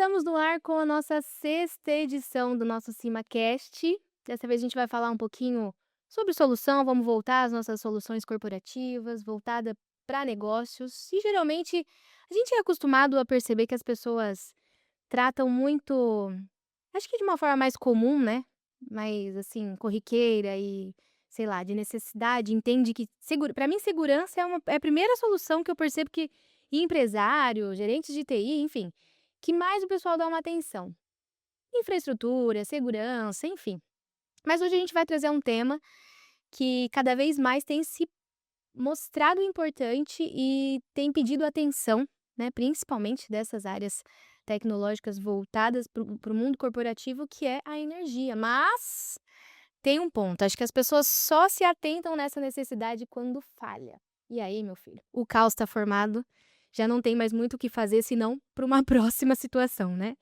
Estamos no ar com a nossa sexta edição do nosso CimaCast. Dessa vez a gente vai falar um pouquinho sobre solução, vamos voltar às nossas soluções corporativas, voltada para negócios. E geralmente a gente é acostumado a perceber que as pessoas tratam muito, acho que de uma forma mais comum, né? Mais assim, corriqueira e, sei lá, de necessidade, entende que para mim segurança é a primeira solução que eu percebo que empresário, gerentes de TI, enfim, que mais o pessoal dá uma atenção. Infraestrutura, segurança, enfim. Mas hoje a gente vai trazer um tema que cada vez mais tem se mostrado importante e tem pedido atenção, né, principalmente dessas áreas tecnológicas voltadas para o mundo corporativo, que é a energia. Mas tem um ponto, acho que as pessoas só se atentam nessa necessidade quando falha. E aí, meu filho, o caos está formado, já não tem mais muito o que fazer senão para uma próxima situação, né?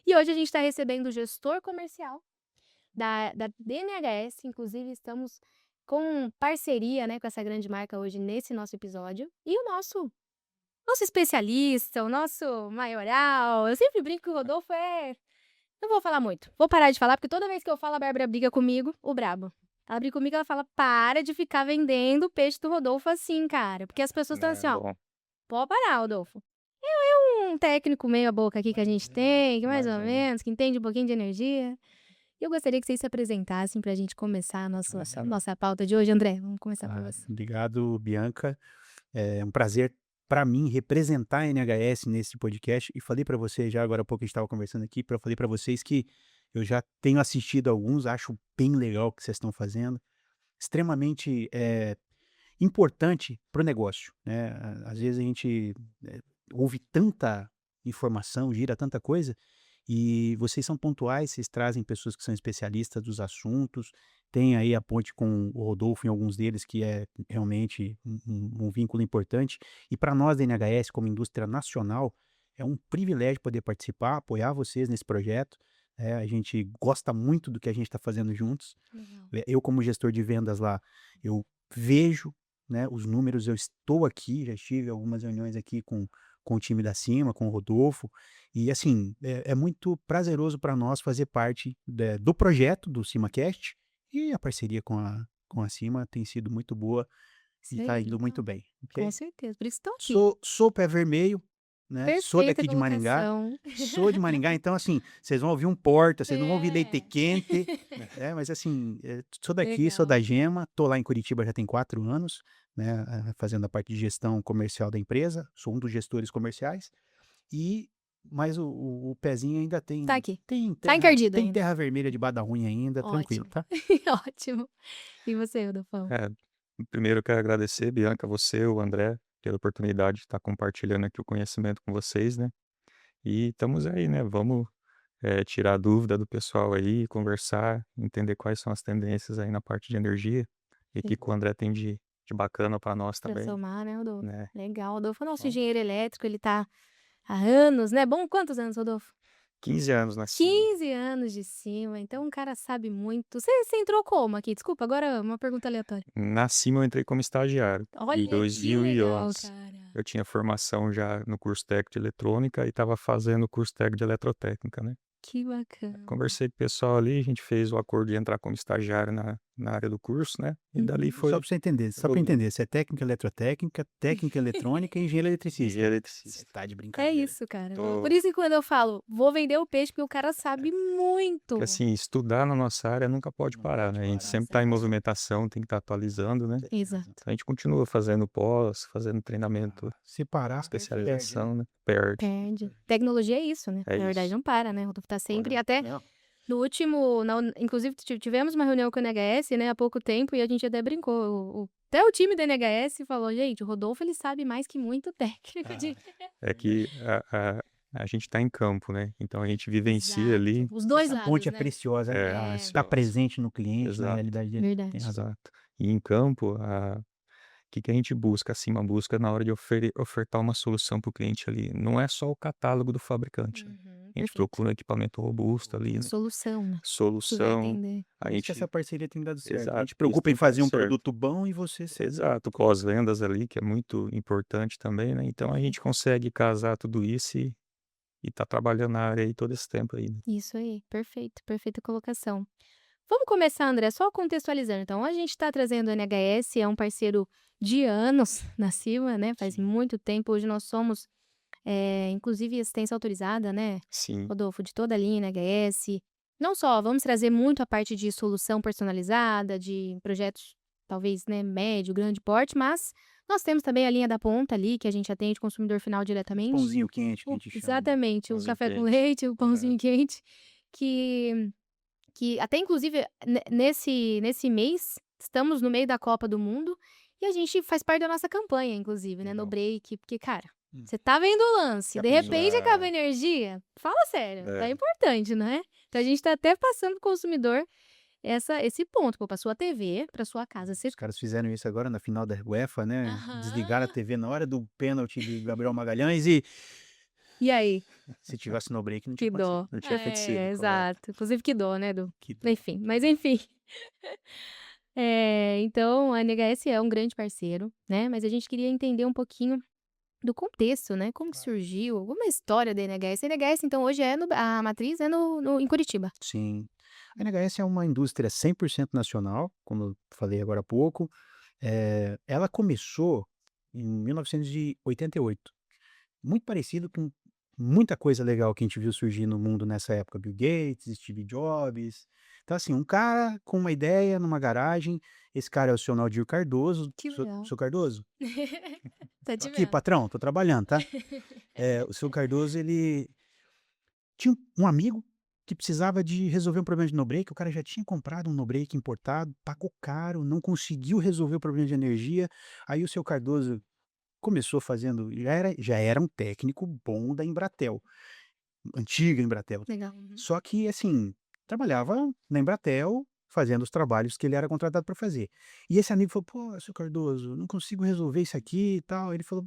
E hoje a gente está recebendo o gestor comercial da DNHS, inclusive estamos com parceria, né, com essa grande marca hoje nesse nosso episódio. E o nosso especialista, o nosso maioral, eu sempre brinco que o Rodolfo é... Não vou falar muito, vou parar de falar, porque toda vez que eu falo a Bárbara briga comigo, o brabo. Ela briga comigo, ela fala, para de ficar vendendo o peixe do Rodolfo assim, cara. Porque as pessoas estão É, assim, ó, bom, pode parar, Rodolfo. Um técnico meio a boca aqui que a gente tem, que mais ou menos, que entende um pouquinho de energia. E eu gostaria que vocês se apresentassem para a gente começar a nossa pauta de hoje. André, vamos começar por você. Obrigado, Bianca. É um prazer para mim representar a NHS nesse podcast. E falei para você já agora há pouco a gente estava conversando aqui, falei para vocês que eu já tenho assistido alguns, acho bem legal o que vocês estão fazendo, extremamente importante para o negócio, né? Às vezes a gente ouve tanta informação, gira tanta coisa, e vocês são pontuais, vocês trazem pessoas que são especialistas dos assuntos, tem aí a ponte com o Rodolfo em alguns deles, que é realmente um vínculo importante. E para nós da NHS, como indústria nacional, é um privilégio poder participar, apoiar vocês nesse projeto. A gente gosta muito do que a gente está fazendo juntos. Legal. Eu, como gestor de vendas lá, eu vejo, né, os números, eu estou aqui, já tive algumas reuniões aqui com o time da Cima, com o Rodolfo, e assim, é muito prazeroso para nós fazer parte do projeto do CimaCast, e a parceria com a Cima tem sido muito boa Isso e aí, está indo legal. muito bem, Com ok? certeza, por isso que estão aqui. Sou pé vermelho, né? Sou Perfeita daqui de Maringá. colocação. Sou de Maringá, então assim, vocês vão ouvir um porta, vocês não vão ouvir leite É. quente, mas assim, sou daqui, sou Legal. da Gema, tô lá em Curitiba já tem 4 anos, né, fazendo a parte de gestão comercial da empresa, sou um dos gestores comerciais, e mas o pezinho ainda Tá tem aqui. tem Tá terra encardido tem ainda. terra vermelha debaixo da unha ainda, tranquilo, Ótimo. tá? Ótimo. E você, Rodolfão? é, primeiro eu quero agradecer, Bianca, você, o André, pela oportunidade de estar compartilhando aqui o conhecimento com vocês, né? E estamos aí, né? Vamos tirar a dúvida do pessoal aí, conversar, entender quais são as tendências aí na parte de energia e o que Sim. que o André tem de bacana para nós também, Transformar, né, Rodolfo? né? Legal. Rodolfo é nosso Bom, engenheiro elétrico, ele tá há anos, né? Bom, quantos anos, Rodolfo? 15 anos na Cima. 15 anos de cima, então o cara sabe muito. Você entrou como aqui? Desculpa, agora uma pergunta aleatória. Na Cima eu entrei como estagiário em Olha que legal, 2011. cara. Eu tinha formação já no curso técnico de eletrônica e estava fazendo o curso técnico de eletrotécnica, né? Que bacana. Conversei com o pessoal ali, a gente fez o acordo de entrar como estagiário na área do curso, né? E dali Uhum. foi só para você entender, evoluindo. você é técnica eletrotécnica, técnica eletrônica e engenheiro eletricista. Engenharia Você eletricista. tá de É brincadeira. isso, cara. Por Tô, isso que quando eu falo, vou vender o peixe, porque o cara sabe porque muito. assim, estudar na nossa área nunca pode Não parar, pode né? A gente parar. sempre está em movimentação, tem que estar atualizando, né? Você tem razão. Exato. Então a gente continua fazendo pós, fazendo treinamento, Se parar, perde, né? especialização, né? Perde. Perde. Tecnologia é isso, né? É Na verdade, isso. não para, né? O Rodolfo tá sempre, até Não. no último, inclusive tivemos uma reunião com o NHS, né, há pouco tempo, e a gente até brincou. Até o time do NHS falou, gente, o Rodolfo ele sabe mais que muito técnico de. É que a gente está em campo, né? Então a gente vivencia Exato. ali. Os dois Essa lados, ponte é né? preciosa, É, ela É, está presente no cliente, na exato, realidade dele. Tem verdade. razão. exato. E em campo, o que a gente busca, assim, uma busca na hora de ofertar uma solução para o cliente ali. Não é só o catálogo do fabricante, né? A gente Perfeito. procura um equipamento robusto ali, né? Solução, né? Isso vai Solução. atender. A Por isso que gente, essa parceria tem dado certo. A exato, gente isso preocupa tem em fazer dado um certo. produto bom e você sabe. Exato, pós-vendas ali, que é muito importante também, né? Então a gente consegue casar tudo isso e tá trabalhando na área aí todo esse tempo aí, né. Isso aí, perfeito, perfeita colocação. Vamos começar, André, só contextualizando. Então, a gente está trazendo o NHS, é um parceiro de anos na Cima, né? Faz Sim. muito tempo. Hoje nós somos, inclusive, assistência autorizada, né, Sim, Rodolfo, de toda a linha NHS. Não só, vamos trazer muito a parte de solução personalizada, de projetos, talvez, né, médio, grande porte, mas nós temos também a linha da ponta ali, que a gente atende o consumidor final diretamente. Pãozinho quente que a gente chama. Exatamente, o pãozinho café com quente. leite, o Aham. pãozinho quente, que até inclusive nesse mês, estamos no meio da Copa do Mundo, e a gente faz parte da nossa campanha inclusive, né, no Legal. break, porque cara, Hum. você tá vendo o lance, Já de pensou? repente acaba a É, energia, fala sério, tá é. importante, não é? Então a gente tá até passando para o consumidor esse ponto, pô, pra sua TV, pra sua casa, você Os caras fizeram isso agora na final da UEFA, né, desligaram a aham. TV na hora do pênalti de Gabriel Magalhães e E aí? se tivesse no break não tinha Que acontecido. dó. Não tinha acontecido, É, correto. exato. Inclusive que dó, né, Que dó. enfim, mas enfim. Então a NHS é um grande parceiro, né, mas a gente queria entender um pouquinho do contexto, né, como que Claro. surgiu, alguma história da NHS. A NHS então hoje a matriz é em Curitiba. Sim. A NHS é uma indústria 100% nacional, como eu falei agora há pouco. Ela começou em 1988, muito parecido com muita coisa legal que a gente viu surgir no mundo nessa época, Bill Gates, Steve Jobs. Então, assim, um cara com uma ideia numa garagem, esse cara é o seu Naldir Cardoso. Que Seu legal. seu Cardoso? Tá "Tô te aqui vendo. patrão, tô trabalhando, tá?". O seu Cardoso, ele tinha um amigo que precisava de resolver um problema de no-break, o cara já tinha comprado um no-break importado, pagou caro, não conseguiu resolver o problema de energia, aí o seu Cardoso começou fazendo já era um técnico bom da Embratel, antiga Embratel. Legal. Uhum. Só que, assim, trabalhava na Embratel, fazendo os trabalhos que ele era contratado para fazer. E esse amigo falou: "Pô, seu Cardoso, não consigo resolver isso aqui e tal". Ele falou: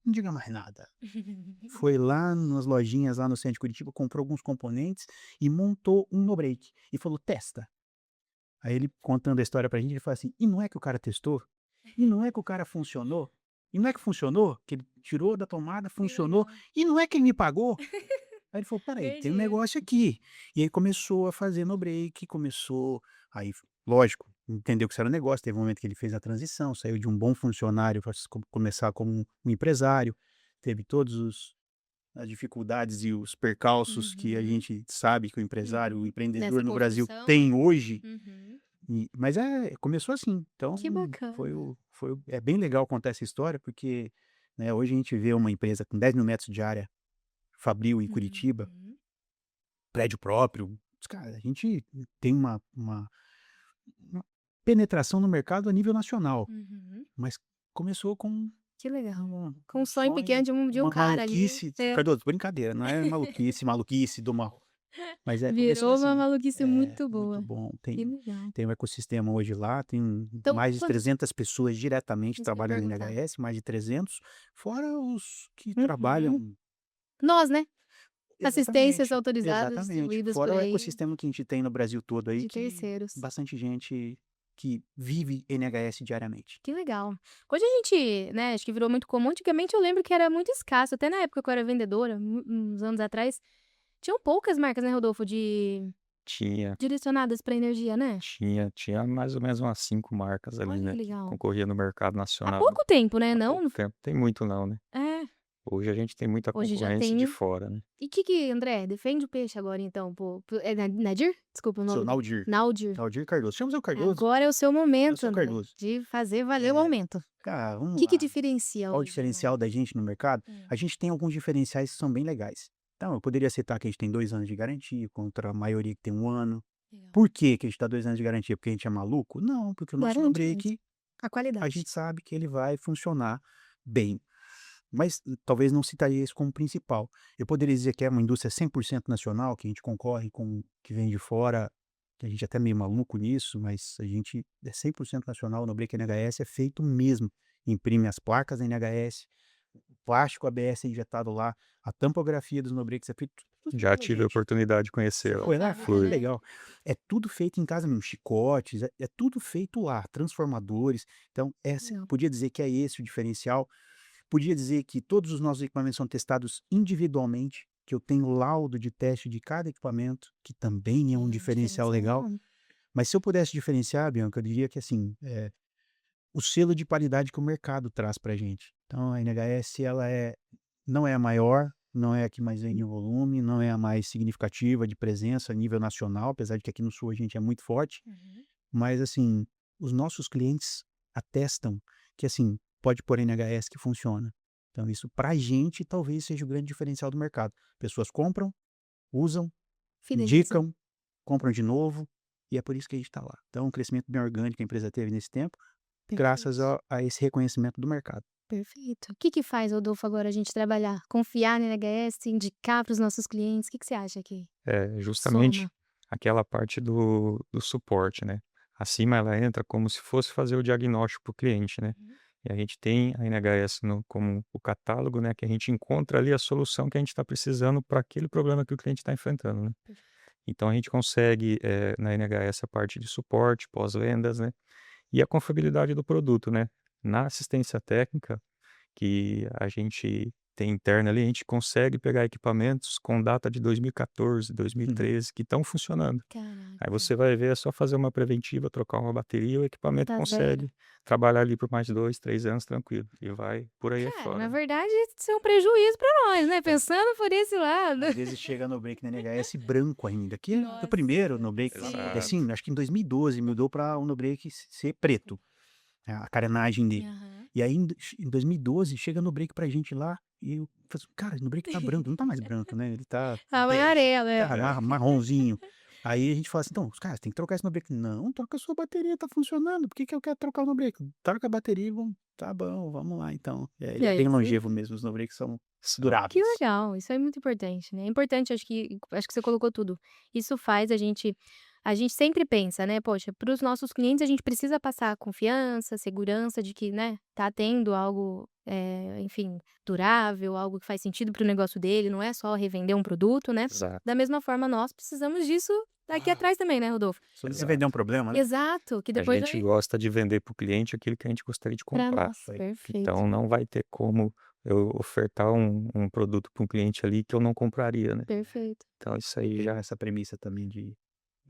"Não diga mais nada". Foi lá nas lojinhas lá no centro de Curitiba, comprou alguns componentes e montou um no break e falou: "Testa". Aí ele contando a história pra gente, ele falou assim: "E não é que o cara testou? E não é que o cara funcionou? E não é que funcionou? Que ele tirou da tomada, Que funcionou? legal. E não é que ele me pagou?". Aí ele falou: "Espera aí, tem um Entendi. negócio aqui". E aí começou a fazer no break, aí lógico, entendeu que isso era um negócio, teve um momento que ele fez a transição, saiu de um bom funcionário para começar como um empresário, teve todos os as dificuldades e os percalços que a Uhum, gente sabe que o empresário, o uhum. Nessa empreendedor no Brasil construção, né. tem hoje, Uhum. mas começou assim. Então, Que bacana. é bem legal contar essa história, porque, né, hoje a gente vê uma empresa com 10.000 metros de área fabril em Curitiba, Uhum. prédio próprio. Cara, a gente tem uma penetração no mercado a nível nacional, Uhum. mas começou com Que legal. um Com um sonho pequeno sonho, de um uma cara ali, maluquice. é, Cardoso, brincadeira, não é maluquice, maluquice de uma mas começou virou uma assim. maluquice É, muito muito boa. bom. Que Tem legal. tem um ecossistema hoje lá, tem Então mais de quantos 300 pessoas diretamente isso que eu ia trabalhando em perguntar. NHS, mais de 300, fora os que Uhum. trabalham. Nós, né, assistências Exatamente, autorizadas exatamente. distribuídas por Fora o aí, ecossistema que a gente tem no Brasil todo aí, de que terceiros. bastante gente que vive NHS diariamente. Que legal. Hoje a gente, né, acho que virou muito comum. Antigamente eu lembro que era muito escasso, até na época que eu era vendedora, uns anos atrás, tinham poucas marcas, né, Rodolfo, Tinha, direcionadas para energia, né? tinha mais ou menos umas 5 marcas ali, Olha que né, que legal. concorria no mercado Há nacional pouco tempo, né, há não? pouco tempo. Tem muito não, né. É, Hoje a gente tem muita hoje já concorrência de tem. fora, né. E André, defende o peixe agora então, é Nadir? Desculpa o Sou nome. Naldir, Naldir. Naldir Cardoso. Chama o seu Cardoso, Agora é o seu é o momento, seu André, Cardoso. de fazer valer o É, aumento. O cara, vamos que lá. diferencia Qual o hoje a diferencial da NHS? gente no mercado? A gente tem alguns diferenciais que são bem legais. Então, eu poderia citar que a gente tem 2 anos de garantia, contra a maioria que tem 1 ano. Legal. Por que que a gente dá 2 anos de garantia? Porque a gente é maluco? Não, porque o nosso Garante mesmo. no-break, A a qualidade. gente sabe que ele vai funcionar bem. Mas talvez não citaria isso como principal. Eu poderia dizer que é uma indústria 100% nacional, que a gente concorre com o que vem de fora, que a gente é até meio maluco nisso, mas a gente é 100% nacional. O no-break NHS é feito mesmo. Imprime as placas NHS, o plástico ABS injetado lá, a tampografia dos no-breaks é feito tudo Já pela tive a gente. oportunidade de Você conhecer lá. Foi viu a lá? fábrica, Que Fui. né? legal. É tudo feito em casa mesmo, chicotes, é tudo feito lá, transformadores. Então, Legal. podia dizer que é esse o diferencial. Podia dizer que todos os nossos equipamentos são testados individualmente, que eu tenho laudo de teste de cada equipamento, que também é um diferencial legal. Mas se eu pudesse diferenciar, Bianca, eu diria que assim, o selo de qualidade que o mercado traz pra gente. Então a NHS não é a maior, não é a que mais vende em volume, não é a mais significativa de presença a nível nacional, apesar de que aqui no sul a gente é muito forte, Uhum. mas assim, os nossos clientes atestam que assim, pode pôr NHS que funciona. Então isso pra gente talvez seja o grande diferencial do mercado. Pessoas compram, usam, Fideliza. indicam, compram de novo, e é por isso que a gente está lá. Então, um crescimento bem orgânico que a empresa teve nesse tempo, graças Perfeito. a esse reconhecimento do mercado. Perfeito. O que que faz, Rodolfo, agora a gente trabalhar? Confiar na NHS, indicar para os nossos clientes? O que que você acha que Justamente soma? aquela parte do suporte, né. Acima ela entra como se fosse fazer o diagnóstico para o cliente, né. Uhum. E a gente tem a NHS como o catálogo, né, que a gente encontra ali a solução que a gente está precisando para aquele problema que o cliente está enfrentando, né. Perfeito. Então a gente consegue, na NHS a parte de suporte, pós-vendas, né, e a confiabilidade do produto, né. Na assistência técnica que a gente tem interna ali, a gente consegue pegar equipamentos com data de 2014, Uhum. 2013 que estão funcionando. Aí Caraca, você vai ver, é só fazer uma preventiva, trocar uma bateria, o equipamento tá zero. consegue trabalhar ali por mais 2, 3 anos tranquilo, e vai por aí Cara, na afora, né. verdade, isso é um prejuízo para nós, né, É. pensando por esse lado. Às vezes chega no break na NHS branco ainda, que é o Nossa, primeiro no break, sim. Exato. assim, acho que em 2012 mudou para o no break ser preto, a carenagem dele. Aham. E aí em 2012 chega no break pra gente lá, e eu falo assim: "Cara, no break tá branco", não tá mais branco, né, ele tá A bege, amarela, é. É. marronzinho. Aí a gente fala assim: "Então, cara, tem que trocar esse no break". "Não, troca a sua bateria, tá funcionando, por que que eu quero trocar o no break?". "Troca a bateria e vamos". "Tá bom, vamos lá então". Ele E é aí bem você longevo mesmo, os no break são São. que duráveis. legal, isso é muito importante, né. É importante, acho que você colocou tudo. Isso faz a gente sempre pensa, né: "Poxa, para os nossos clientes a gente precisa passar confiança, segurança de que, né, tá tendo algo, enfim, durável, algo que faz sentido para o negócio dele, não é só revender um produto, né". Exato, Da mesma forma nós precisamos disso daqui atrás também, né, Rodolfo? Só não quer vender um exato. problema, né? Exato, que A depois gente vai gosta de vender para o cliente aquilo que a gente gostaria de pra comprar. nós. Isso aí. Perfeito, Então não vai ter como eu ofertar um produto para um cliente ali que eu não compraria, né. perfeito. Então isso Tem que aí ter já essa premissa também de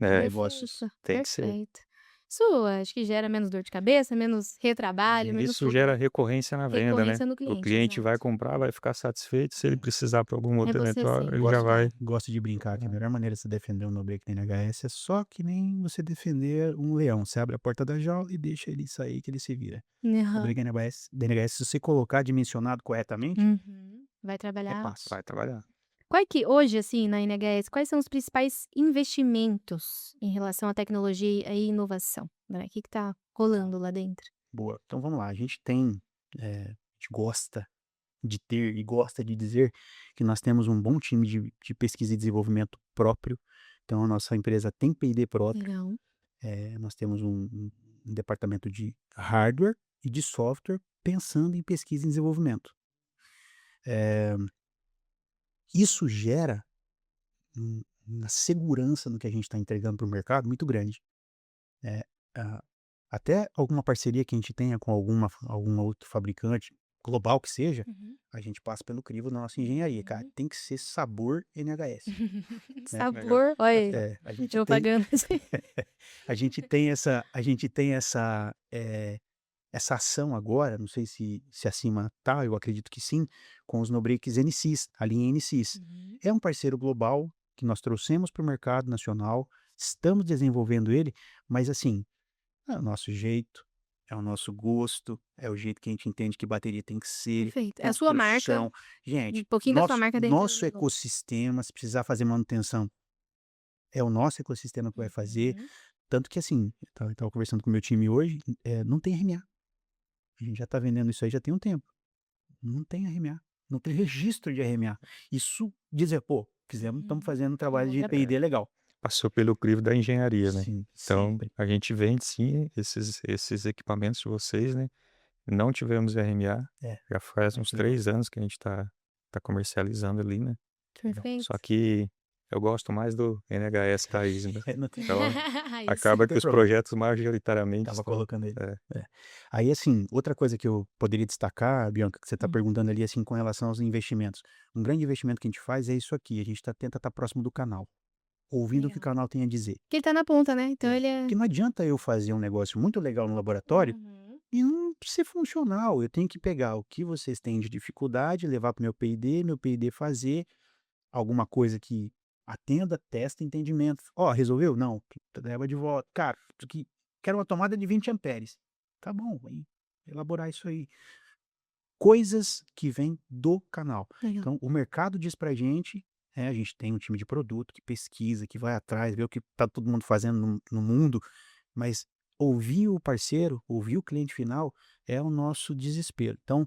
é, negócios. Perfeito, tem que ser. perfeito. Isso acho que gera menos dor de cabeça, menos retrabalho, menos Isso tudo, gera né. recorrência na venda, né. Recorrência no O cliente, cliente vai exato. comprar, vai ficar satisfeito, se ele precisar para algum É outro você eventual, ele já sempre. vai Gosto de brincar que a melhor maneira de se defender um no-break na NHS é só que nem você defender um leão, você abre a porta da jaula e deixa ele sair que ele se vira. No Aham. break da NHS, se você colocar dimensionado corretamente, Uhum. Vai é trabalhar. paz. vai trabalhar. Qual é que hoje, assim, na NHS, quais são os principais investimentos em relação à tecnologia e inovação, né, o que que tá rolando lá dentro? Boa. Então vamos lá, a gente tem, a gente gosta de ter e gosta de dizer que nós temos um bom time de pesquisa e desenvolvimento próprio. Então a nossa empresa tem P&D próprio, Legal. nós temos um departamento de hardware e de software pensando em pesquisa e desenvolvimento. Eh, Isso gera uma segurança no que a gente está entregando para o mercado muito grande. Eh, ah, Até alguma parceria que a gente tenha com algum outro fabricante, global que seja, Uhum. a gente passa pelo crivo da nossa engenharia, cara, Uhum. tem que ser sabor NHS, né. Legal. Sabor, olha aí, A gente tem propaganda. essa ação agora, não sei se acima tá, eu acredito que sim, com os no-breaks NCs, a linha NCs. Uhum. É um parceiro global que nós trouxemos para o mercado nacional, estamos desenvolvendo ele, mas assim, é o nosso jeito, é o nosso gosto, é o jeito que a gente entende que bateria tem que ser, Perfeito. É a sua marca, construção. Gente, um pouquinho da sua marca dentro do nosso negócio. ecossistema, se precisar fazer manutenção, é o nosso ecossistema que vai fazer, Uhum. tanto que assim, eu estava conversando com o meu time hoje, não tem RMA. A gente já está vendendo isso aí já tem um tempo. Não tem RMA, não tem registro de RMA. Isso dizer: "Pô, estamos Uhum. fazendo um Uma trabalho de outra P&D perna. legal". Passou pelo crivo da engenharia, né. Sim, Então sempre. a gente vende sim esses equipamentos de vocês, né. Não tivemos RMA, É, já faz muito uns legal. 3 anos que a gente tá comercializando ali, né. Legal. Só Perfeito. que Eu gosto mais do NHS raiz, né. É, não tem Então, Isso. acaba não que tem os problema. projetos majoritariamente Estava estão colocando ele. é. É. Aí, assim, outra coisa que eu poderia destacar, Bianca, que você está Hum. perguntando ali, assim, com relação aos investimentos. Um grande investimento que a gente faz é isso aqui, a gente tenta estar próximo do canal, ouvindo o que o Legal. canal tem a dizer. Porque ele tá na ponta, né, então É. ele é Porque não adianta eu fazer um negócio muito legal no laboratório Uhum. e não ser funcional. Eu tenho que pegar o que vocês têm de dificuldade, levar para o meu P&D fazer alguma coisa que atenda, testa, entendimento. Ó, resolveu? Não, leva de volta. Cara, isso aqui, quero uma tomada de 20 amperes. Tá bom, aí elaborar isso aí. Coisas que vêm do canal. Legal. Então, o mercado diz pra gente, a gente tem um time de produto que pesquisa, que vai atrás, vê o que tá todo mundo fazendo no mundo, mas ouvir o parceiro, ouvir o cliente final é o nosso desespero. Então,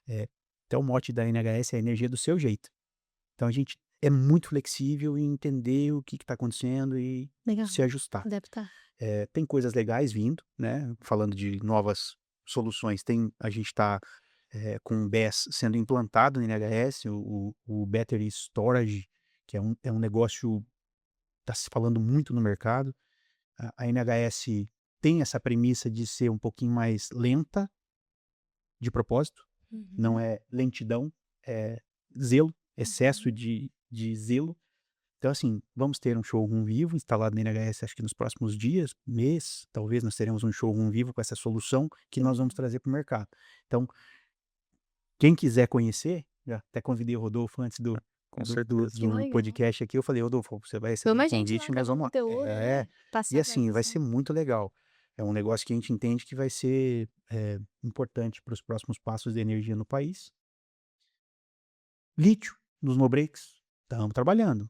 eh, até o mote da NHS é a energia do seu jeito. Então a gente é muito flexível em entender o que está acontecendo e Legal. se ajustar. Adaptar. Tem coisas legais vindo, né, falando de novas soluções, a gente está com o BESS sendo implantado no NHS, o Battery Storage, que é um negócio está se falando muito no mercado. A NHS tem essa premissa de ser um pouquinho mais lenta, de propósito, não Uhum. é lentidão, é zelo, excesso Uhum. de zelo. Então, assim, vamos ter um showroom vivo instalado na NHS, acho que nos próximos dias, mês, talvez nós teremos um showroom vivo com essa solução que Que nós vamos legal. trazer para o mercado. Então, quem quiser conhecer, já até convidei o Rodolfo antes do Com do do certeza. Que do legal. podcast aqui, eu falei: "Rodolfo, você vai receber Chama um a gente convite lá e nós gravar vamos lá". conteúdo, E passar pra assim, vai pessoal. ser muito legal. É um negócio que a gente entende que vai ser, importante para os próximos passos de energia no país. Lítio, nos no breaks, estamos trabalhando.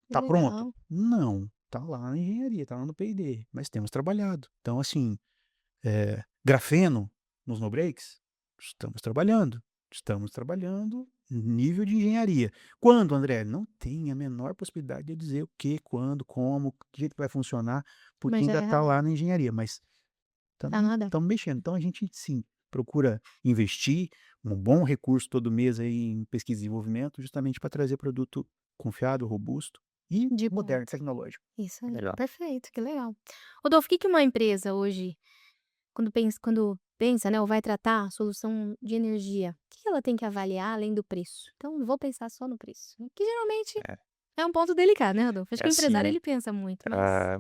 Que Tá pronto? legal. Não, tá lá na engenharia, tá lá no P&D, mas temos trabalhado. Então, assim, grafeno nos no breaks, estamos trabalhando nível de engenharia. Quando, André? Não tem a menor possibilidade de eu dizer o que, quando, como, que jeito que vai funcionar, porque Mas já ainda é tá lá real. na engenharia, mas Tá no radar. estamos mexendo. Então a gente sim, procura investir um bom recurso todo mês aí em pesquisa e desenvolvimento, justamente para trazer produto confiável, robusto e De moderno, ponta. tecnológico. Isso aí, Legal. perfeito, que legal. Rodolfo, o que que uma empresa hoje, quando pensa, né, ou vai tratar a solução de energia, o que que ela tem que avaliar além do preço? Então, não vou pensar só no preço, né, que geralmente É, é um ponto delicado, né, Rodolfo? Acho é que o empresário assim, ele pensa muito, mas ah,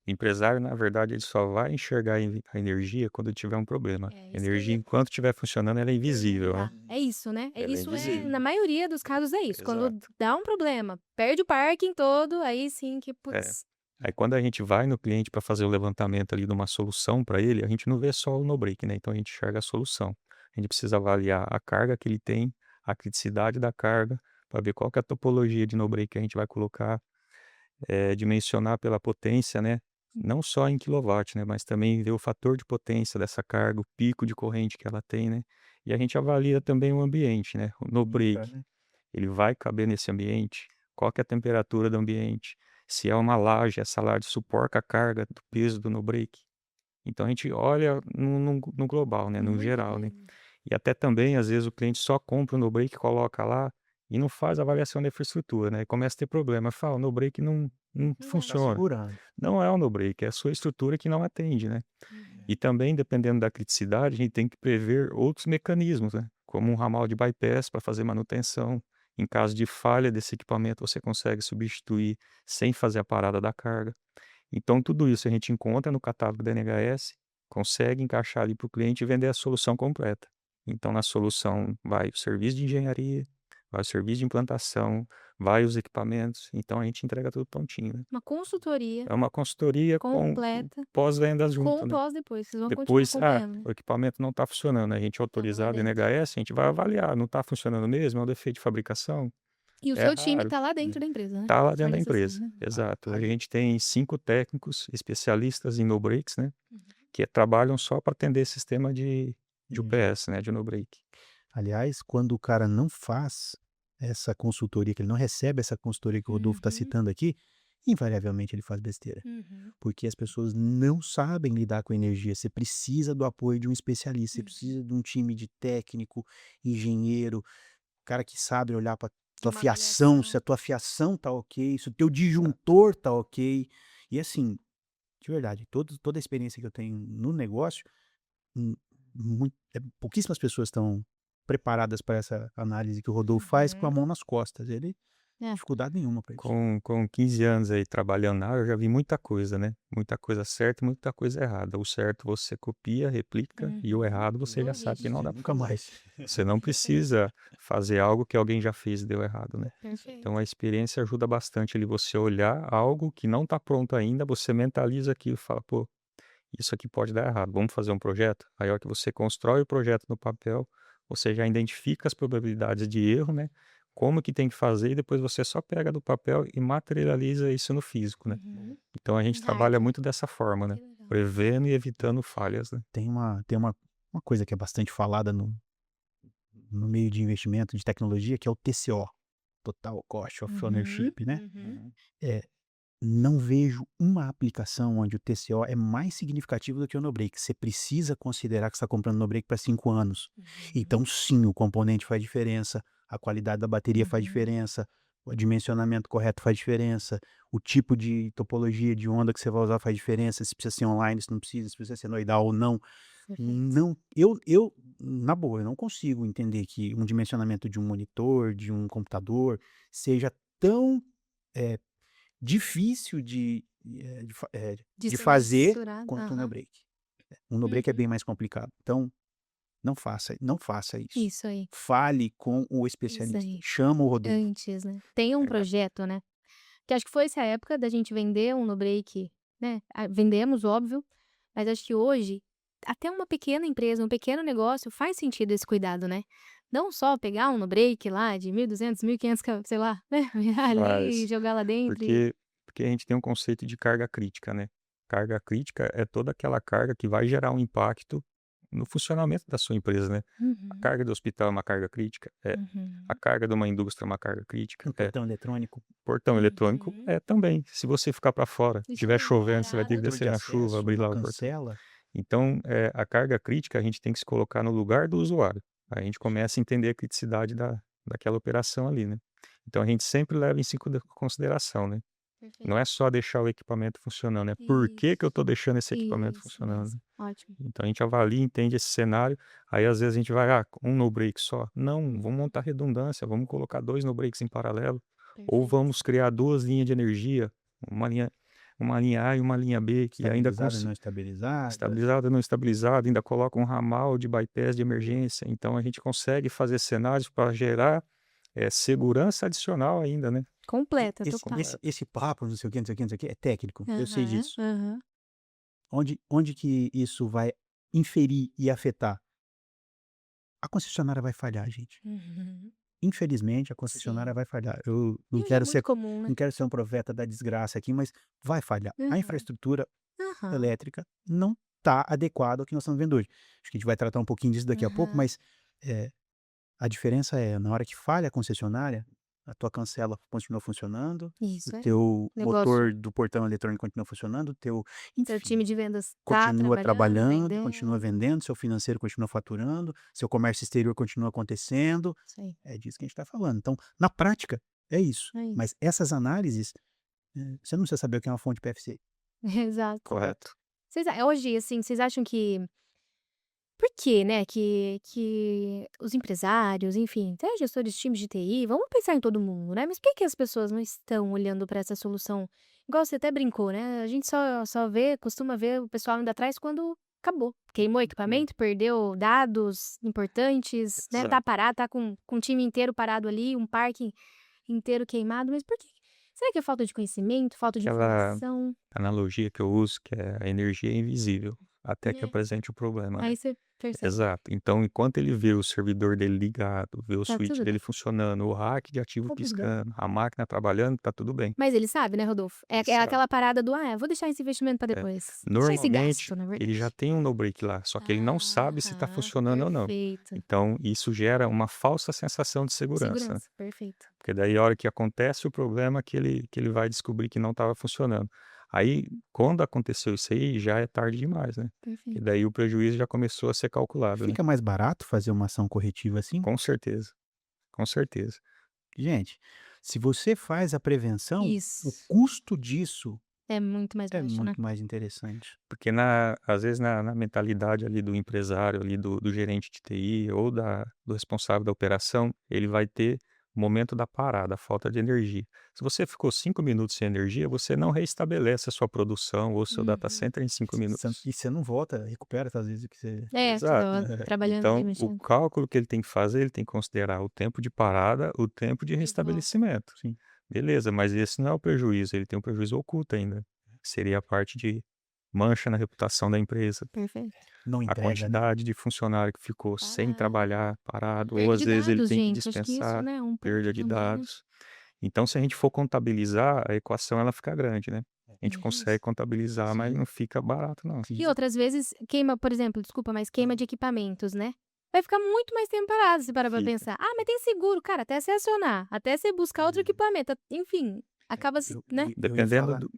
empresário, na verdade, ele só vai enxergar a energia quando tiver um problema. é isso que eu Energia, ia enquanto estiver funcionando, ela é invisível, né. perguntar. É isso, né? Ela é Isso é, invisível. na maioria dos casos é isso. Quando Exato. dá um problema, perde o parking todo, aí sim que, É. putz, Aí quando a gente vai no cliente para fazer o levantamento ali de uma solução para ele, a gente não vê só o no break, né, então a gente enxerga a solução. A gente precisa avaliar a carga que ele tem, a criticidade da carga, para ver qual que é a topologia de no break que a gente vai colocar, dimensionar pela potência, né, não só em quilowatt, né, mas também ver o fator de potência dessa carga, o pico de corrente que ela tem, né. E a gente avalia também o ambiente, né, o no break, Tá, né? ele vai caber nesse ambiente? Qual que é a temperatura do ambiente? Se é uma laje, essa laje suporta a carga do peso do no break? Então a gente olha no global, né, no muito geral, né. bem. E até também, às vezes, o cliente só compra o no break, coloca lá e não faz a avaliação da infraestrutura, né, e começa a ter problema. Fala: "O no break não Não é. Tá funciona". segurando. Não é o no break, é a sua estrutura que não atende, né. Uhum. E também, dependendo da criticidade, a gente tem que prever outros mecanismos, né, como um ramal de bypass para fazer manutenção. Em caso de falha desse equipamento, você consegue substituir sem fazer a parada da carga. Então, tudo isso a gente encontra no catálogo da NHS, consegue encaixar ali para o cliente e vender a solução completa. Então, na solução vai o serviço de engenharia, vai o serviço de implantação, vai os equipamentos. Então, a gente entrega tudo prontinho, né? Uma consultoria É uma consultoria com completa, pós-vendas com junto, o né? pós depois, vocês vão continuar Depois, acompanhando, né? o equipamento não está funcionando, a gente é Tava lá autorizado dentro. NHS, a gente vai avaliar, não está funcionando mesmo, é um defeito de fabricação, E o é seu time raro, tá lá Né. dentro da empresa, né? está lá dentro Olha da essas empresa, coisas, né? exato. A Ali gente tem 5 técnicos especialistas em no breaks, né, Uhum. que trabalham só para atender sistema de energia. UPS, né, de no break. Aliás, quando o cara não faz essa consultoria, que ele não recebe essa consultoria que o Rodolfo está Uhum. citando aqui, invariavelmente ele faz besteira. Uhum. Porque as pessoas não sabem lidar com energia. Você precisa do apoio de um especialista, você Uhum. precisa de um time de técnico, engenheiro, cara que sabe olhar para tua Uma fiação, se avaliação. a tua fiação tá ok, se o teu disjuntor tá ok. E assim, de verdade, toda a experiência que eu tenho no negócio, hum, pouquíssimas pessoas estão preparadas para essa análise que o Rodolfo faz com a Uhum. mão nas costas. Ele É. dificuldade nenhuma para isso. Com 15 anos aí trabalhando na área, eu já vi muita coisa, né? Muita coisa certa e muita coisa errada. O certo você copia, replica, e o Uhum. errado você já sabe que não Corrige. dá pra Nunca fazer. mais. Você não precisa fazer algo que alguém já fez e deu errado, né? Então Perfeito. a experiência ajuda bastante ali você olhar algo que não está pronto ainda, você mentaliza aquilo e fala, pô, isso aqui pode dar errado, vamos fazer um projeto? Aí a hora que você constrói o projeto no papel, você já identifica as probabilidades de erro, né? Como que tem que fazer e depois você só pega do papel e materializa isso no físico, né? Uhum. Então a gente Em trabalha hardware. muito dessa forma, né? Que legal. Prevendo e evitando falhas, né? Tem uma coisa que é bastante falada no meio de investimento de tecnologia, que é o TCO, Total Cost of Uhum. Ownership, né. Uhum. Eh, não vejo uma aplicação onde o TCO é mais significativo do que o no break. Você precisa considerar que você está comprando no break para 5 anos. Uhum. Então sim, o componente faz diferença, a qualidade da bateria faz Uhum. diferença, o dimensionamento correto faz diferença, o tipo de topologia de onda que você vai usar faz diferença, se precisa ser online, se não precisa, se precisa ser senoidal ou não. Perfeito. Não, eu na boa, eu não consigo entender que um dimensionamento de um monitor, de um computador, seja tão, eh, difícil De de ser fazer mensurado. quanto um no Aham. break. Um no break é Uhum. bem mais complicado. Então, não faça isso. Isso aí. Fale com o Isso especialista. aí. Chama o Rodolfo. Antes, né. Tem um Verdade. projeto, né, que acho que foi essa época da gente vender um no break, né, vendemos, óbvio, mas acho que hoje, até uma pequena empresa, um pequeno negócio, faz sentido esse cuidado, né. Não só pegar um no break lá de 1.200, 1.500 sei lá, né, ali e Faz. jogar lá dentro e Porque a gente tem um conceito de carga crítica, né? Carga crítica é toda aquela carga que vai gerar um impacto no funcionamento da sua empresa, né? A uhum, carga do hospital é uma carga crítica, a uhum, carga de uma indústria é uma carga crítica, Um portão eletrônico, portão eletrônico uhum. é também. Se você ficar para fora, Isso estiver aí, chovendo, você vai ter que parado. controle de descer na chuva, acesso, abrir uma lá o portão. cancela. Então, a carga crítica a gente tem que se colocar no lugar do usuário. Aí a gente começa a entender a criticidade daquela operação ali, né? Então a gente sempre leva isso em consideração, né? Não Perfeito. é só deixar o equipamento funcionando, é por que que eu Isso, estou deixando esse equipamento isso funcionando. mesmo. Ótimo. Então a gente avalia, entende esse cenário, aí às vezes a gente vai, um no break só. Não, vamos Uhum. montar redundância, vamos colocar 2 no breaks em paralelo, ou Perfeito. vamos criar 2 linhas de energia, uma linha uma linha A e uma linha B, que ainda Estabilizada e não estabilizada. estabilizada, não estabilizada, ainda coloca um ramal de bypass de emergência. Então a gente consegue fazer cenários para gerar, segurança adicional ainda, né. Completa, Esse total. esse esse papo, não sei o quê, não sei o quê, não sei o quê, é técnico, eu sei Aham, disso. aham. Onde que isso vai inferir e afetar? A concessionária vai falhar, gente. Uhum. Infelizmente, a concessionária Sim. vai falhar. Eu E não hoje é quero muito ser comum, né. não quero ser um profeta da desgraça aqui, mas vai falhar. A Aham, infraestrutura aham, elétrica não está adequada ao que nós estamos vendo hoje. Acho que a gente vai tratar um pouquinho disso daqui a pouco, aham. mas, eh a diferença é, na hora que falha a concessionária, a tua cancela continua funcionando, o Isso, é. teu Negócio motor do portão eletrônico continua funcionando, o teu seu enfim, time de vendas tá continua trabalhando, trabalhando, continua vendendo. vendendo, seu financeiro continua faturando, seu comércio exterior continua acontecendo, Isso aí, é disso que a gente está falando. Então, na prática, é isso. é isso. Mas essas análises, você não precisa saber o que é uma fonte PFC. Exato. Correto. Hoje, assim, vocês acham que por que, né, que os empresários, enfim, até gestores de times de TI, vamos pensar em todo mundo, né, mas por que as pessoas não estão olhando para essa solução? Igual você até brincou, né, a gente só costuma ver o pessoal indo atrás quando acabou. Queimou o equipamento, perdeu dados importantes, né, tá Exato. parado, tá com o time inteiro parado ali, um parque inteiro queimado, mas por quê? Será que é falta de conhecimento, falta de Aquela informação, analogia que eu uso, que é a energia é invisível, até que né? apresente o problema, né. Aí você percebe, Exato. Então, enquanto ele vê o servidor dele ligado, vê o tá switch tudo dele bem, funcionando, o rack de ativo tá tudo bem. piscando, a máquina trabalhando, tá tudo bem. Mas ele sabe, né, Rodolfo? É Ele é sabe. aquela parada do: "Ah, vou deixar esse investimento para É. depois. Deixar esse Normalmente, gasto, na ele já verdade". tem um no break lá, só que ele não sabe se está Aham, funcionando ou não. perfeito. Então, isso gera uma falsa sensação de segurança, né. Segurança, perfeito, Porque daí a hora que acontece o problema que ele vai descobrir que não estava funcionando. Aí, quando aconteceu isso aí, já é tarde demais, né. Que perfeito. daí o prejuízo já começou a ser calculado, né. Fica mais barato fazer uma ação corretiva assim? Com certeza, com certeza. Gente, se você faz a prevenção, o Isso. custo disso É muito mais é baixo, né? muito mais interessante. Porque às vezes na mentalidade ali do empresário, ali do gerente de TI ou do responsável da operação, ele vai ter o momento da parada, a falta de energia. Se você ficou 5 minutos sem energia, você não reestabelece a sua produção ou o seu data Uhum. center em 5 minutos. E você não volta, recupera às vezes o que você. É, você Exato. tava trabalhando ali, Então, o mexendo. cálculo que ele tem que fazer, ele tem que considerar o tempo de parada, o tempo de De volta. restabelecimento. Sim. Beleza, mas esse não é o prejuízo, ele tem um prejuízo oculto ainda. Seria a parte de mancha na reputação da empresa, Perfeito. Não a entrega, né? quantidade de funcionário que ficou sem Parado. trabalhar, parado, ou Perda às de vezes ele dados, tem que gente. Acho que isso, dispensar, né, um perda ponto de também, né? dados. Então, se a gente for contabilizar, a equação ela fica grande, né? A gente É consegue isso. contabilizar, mas Sim. não fica barato, não. Sim. E outras vezes queima, por exemplo, desculpa, mas queima de equipamentos, né? Vai ficar muito mais tempo parado se parar pra Fica. pensar. Ah, mas tem seguro, cara, até você acionar, até você buscar outro equipamento, enfim, acaba, né? Eu ia Dependendo falar. do,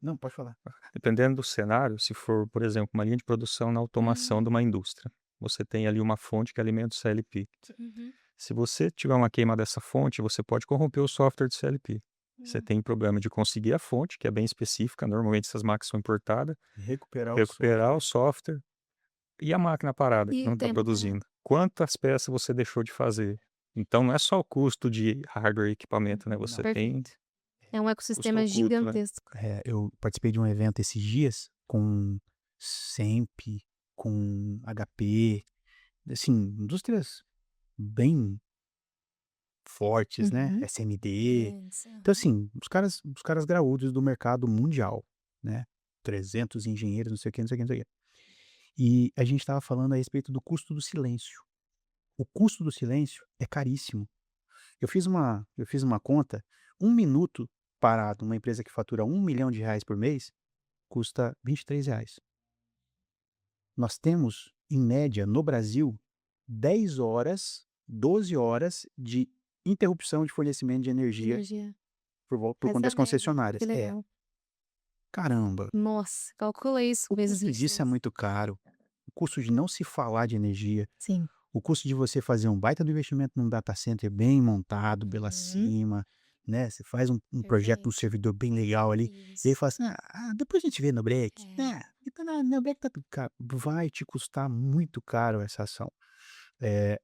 Não, pode falar. dependendo do cenário, se for, por exemplo, uma linha de produção na automação de uma indústria, você tem ali uma fonte que alimenta o CLP. Uhum. Se você tiver uma queima dessa fonte, você pode corromper o software do CLP. Você tem problema de conseguir a fonte, que é bem específica, normalmente essas máquinas são importadas, Recuperar recuperar o software e a máquina parada, que E não o está tempo parado. produzindo. Quantas peças você deixou de fazer? Então não é só o custo de hardware e equipamento, né? Você tem Perfeito. É um custo ecossistema oculto, né? gigantesco. Eu participei de um evento esses dias com SEMP, com HP, assim, indústrias bem fortes, né? Uhum. SMD. Grandes, Então, aham. assim, os caras graúdos do mercado mundial, né? 300 engenheiros, não sei o que, não sei o que, não sei o que. E a gente estava falando a respeito do custo do silêncio. O custo do silêncio é caríssimo. Eu fiz uma conta, 1 minuto parado numa empresa que fatura R$ 1 milhão por mês custa R$ 23. Nós temos, em média, no Brasil, 10 horas, 12 horas de interrupção de fornecimento de energia Energia. por conta Essa das média. concessionárias. Que legal. Caramba, Nossa, calcula isso o vezes custo disso é 23. muito caro. O custo de não se falar de energia, Sim. o custo de você fazer um baita do investimento num data center bem montado pela Uhum. cima, né? Você faz um projeto do Perfeito. servidor bem legal ali, e aí Isso. fala assim: depois a gente vê no break. É. Então no break tá tudo caro. Vai te custar muito caro essa ação.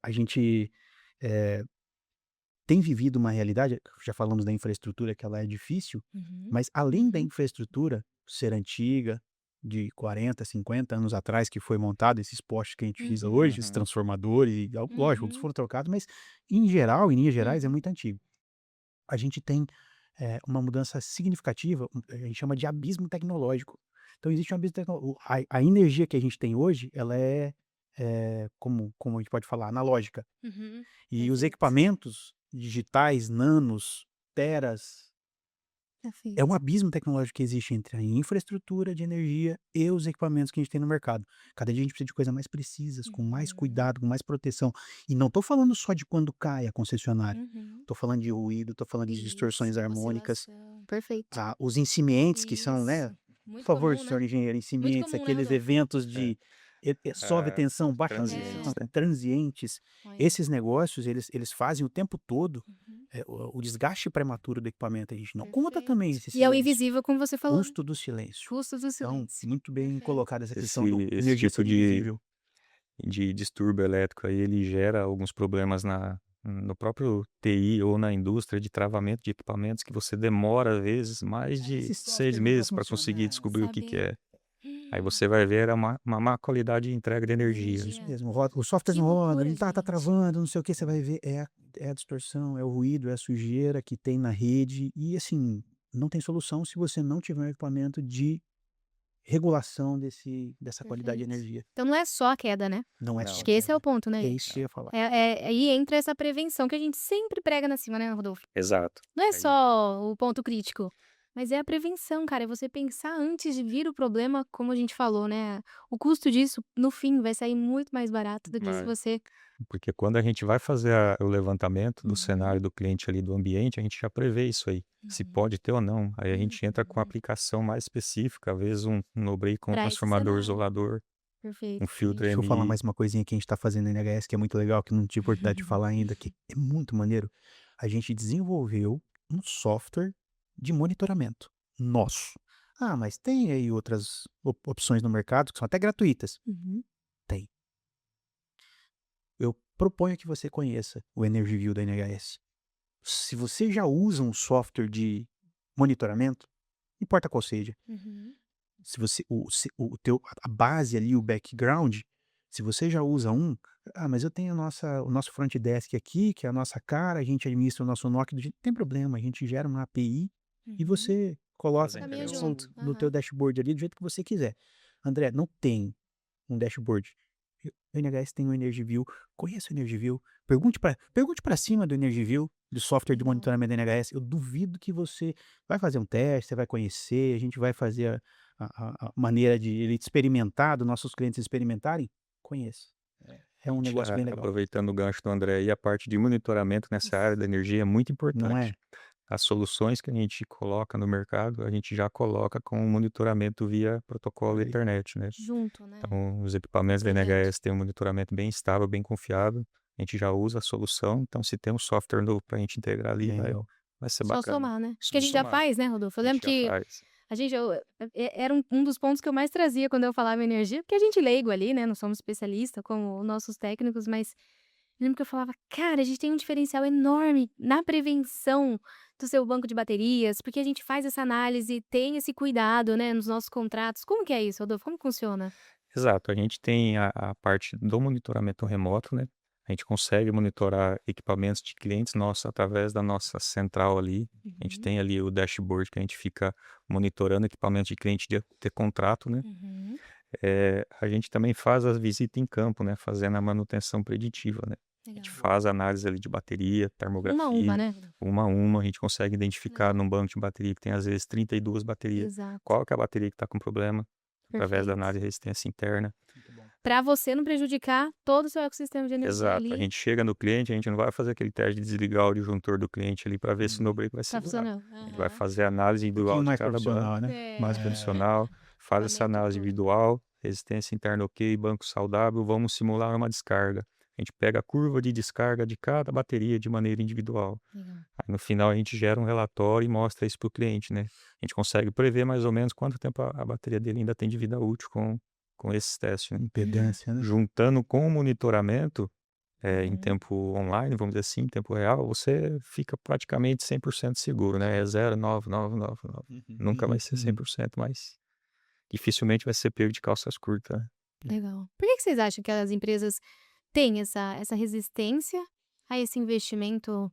A gente eh, tem vivido uma realidade, já falamos da infraestrutura que ela é difícil, Uhum. mas além da Uhum. infraestrutura ser antiga, de 40, 50 anos atrás que foi montado, esses postes que a gente utiliza Uhum. hoje, esses transformadores, e lógico, outros Uhum. foram trocados, mas em geral, em linhas gerais, é Uhum. muito antigo. A gente tem uma mudança significativa, a gente chama de abismo tecnológico. Então existe um abismo tecnológico. A energia que a gente tem hoje, ela como a gente pode falar, analógica. Uhum. E os Perfeito. equipamentos digitais, nanos, teras, é Perfeito. um abismo tecnológico que existe entre a infraestrutura de energia e os equipamentos que a gente tem no mercado. Cada dia a gente precisa de coisas mais precisas, com mais Uhum. cuidado, com mais proteção. E não estou falando só de quando cai a concessionária. Uhum. Estou falando de ruído, estou falando de Isso. distorções harmônicas, Oscilação. Perfeito. os incimientos que são, né? Isso. Por Muito favor, comum, senhor né? engenheiro, Muito incimientos, comum, né, aqueles Rodolfo? eventos de sobe a Ah, tensão, baixa a transientes, tensão, né? transientes. Olha. Esses negócios, eles fazem o tempo todo Uhum. o desgaste prematuro do equipamento. A gente não conta também Perfeito. esse E é o silêncio. invisível, como você falou, né? Custo do silêncio. Custo do Então, silêncio. muito bem Perfeito. colocada essa questão do Esse energia tipo ser invisível. de distúrbio elétrico aí, ele gera alguns problemas no próprio TI ou na indústria de travamento de equipamentos que você demora, às vezes, mais de Esse 6 software não tá meses para conseguir funcionando. descobrir o que que Saber. é. Aí você vai ver, era uma má qualidade de entrega de energia. Isso Energia. mesmo, o software Que não roda, loucura, ele tá gente. travando, não sei o que, você vai ver, é a distorção, é o ruído, é a sujeira que tem na rede, e assim, não tem solução se você não tiver um equipamento de regulação dessa qualidade de Perfeito. energia. Então não é só a queda, né? Não é Não, Acho só que esse é queda. o ponto, né, É gente? isso que eu ia falar. Aí entra essa prevenção que a gente sempre prega na cima, né, Rodolfo? exato. Não é Aí, só o ponto crítico, mas é a prevenção, cara. É você pensar antes de vir o problema, como a gente falou, né? O custo disso, no fim, vai sair muito mais barato do que se mas, você. porque quando a gente vai fazer o levantamento do Uhum. cenário do cliente ali, do ambiente, a gente já prevê isso aí. Se Uhum. pode ter ou não. Aí a gente entra com a Uhum. aplicação mais específica, às vezes um no-break com um Pra esse transformador cenário. isolador, Perfeito. um filtro Deixa eu falar MI. mais uma coisinha que a gente tá fazendo na NHS, que é muito legal, que não tive oportunidade de falar ainda, que é muito maneiro. A gente desenvolveu um software de monitoramento nosso. Ah, mas tem aí outras opções no mercado que são até gratuitas. Uhum. Tem. Eu proponho que você conheça o EnergyView da NHS. Se você já usa um software de monitoramento, não importa qual seja, Uhum. se você o teu a base ali, o background, se você já usa um, mas eu tenho o nosso front desk aqui, que é a nossa cara, a gente administra o nosso NOC do jeito, não tem problema, a gente gera uma API e Uhum. você coloca Faz a Caminha integração. junto. no teu dashboard ali do jeito que você quiser. André, não tem um dashboard. O NHS tem um EnergyView, conheça o EnergyView, pergunte para cima do EnergyView, do software de Legal. monitoramento da NHS. Eu duvido que você vai fazer um teste, você vai conhecer, a gente vai fazer a maneira de ele experimentar, dos nossos clientes experimentarem. Conheça. É um negócio bem legal, Aproveitando o gancho do André, e a parte de monitoramento nessa área da energia é muito não importante. é? As soluções que a gente coloca no mercado, a gente já coloca com monitoramento via protocolo Ali. Ethernet, né? Junto, né? Então, os equipamentos da Integrado. NHS têm um monitoramento bem estável, bem confiável. A gente já usa a solução, então se tem um software novo para a gente integrar ali, Bem legal. vai ser Só bacana. somar, né? Só Que a gente já somar, faz, né, Rodolfo? Eu a lembro gente já que faz. a gente era um dos pontos que eu mais trazia quando eu falava em energia, porque a gente leigo ali, né? Não somos especialistas como os nossos técnicos, mas eu lembro que eu falava, cara, a gente tem um diferencial enorme na prevenção do seu banco de baterias, porque a gente faz essa análise, tem esse cuidado, né, nos nossos contratos. Como que é isso, Rodolfo? Como funciona? Exato, a gente tem a parte do monitoramento remoto, né? A gente consegue monitorar equipamentos de clientes nossos através da nossa central ali. A gente Uhum. tem ali o dashboard que a gente fica monitorando equipamentos de cliente de ter contrato, né? Uhum. A gente também faz as visitas em campo, né? Fazendo a manutenção preditiva, né? A gente Legal. faz a análise ali de bateria, Uma a uma, termografia, né? uma a uma. A gente consegue identificar Legal. num banco de bateria que tem às vezes 32 baterias. Exato. Qual que é a bateria que está com problema? Através da Perfeito. análise de resistência interna. Muito bom. Para você não prejudicar todo o seu ecossistema de energia Exato. A ali. gente chega no cliente, a gente não vai fazer aquele teste de desligar o disjuntor do cliente ali para ver se o no-break vai Tá segurar. funcionando. A gente vai Aham. fazer a análise Um pouquinho individual de mais cada banco, profissional, né? mais É. profissional, faz essa Equipamento análise todo. individual, resistência interna ok, banco saudável, vamos simular uma descarga. A gente pega a curva de descarga de cada bateria de maneira individual. Legal. Aí no final a gente gera um relatório e mostra isso para o cliente, né? A gente consegue prever mais ou menos quanto tempo a bateria dele ainda tem de vida útil com esses testes, né? Impedância, né? Juntando com o monitoramento, em Uhum. tempo online, vamos dizer assim, em tempo real, você fica praticamente 100% seguro, né? É 0,9999. Nunca vai ser 100%, mas dificilmente vai ser pego de calças curtas, né? Legal. Por que vocês acham que as empresas têm essa resistência a esse investimento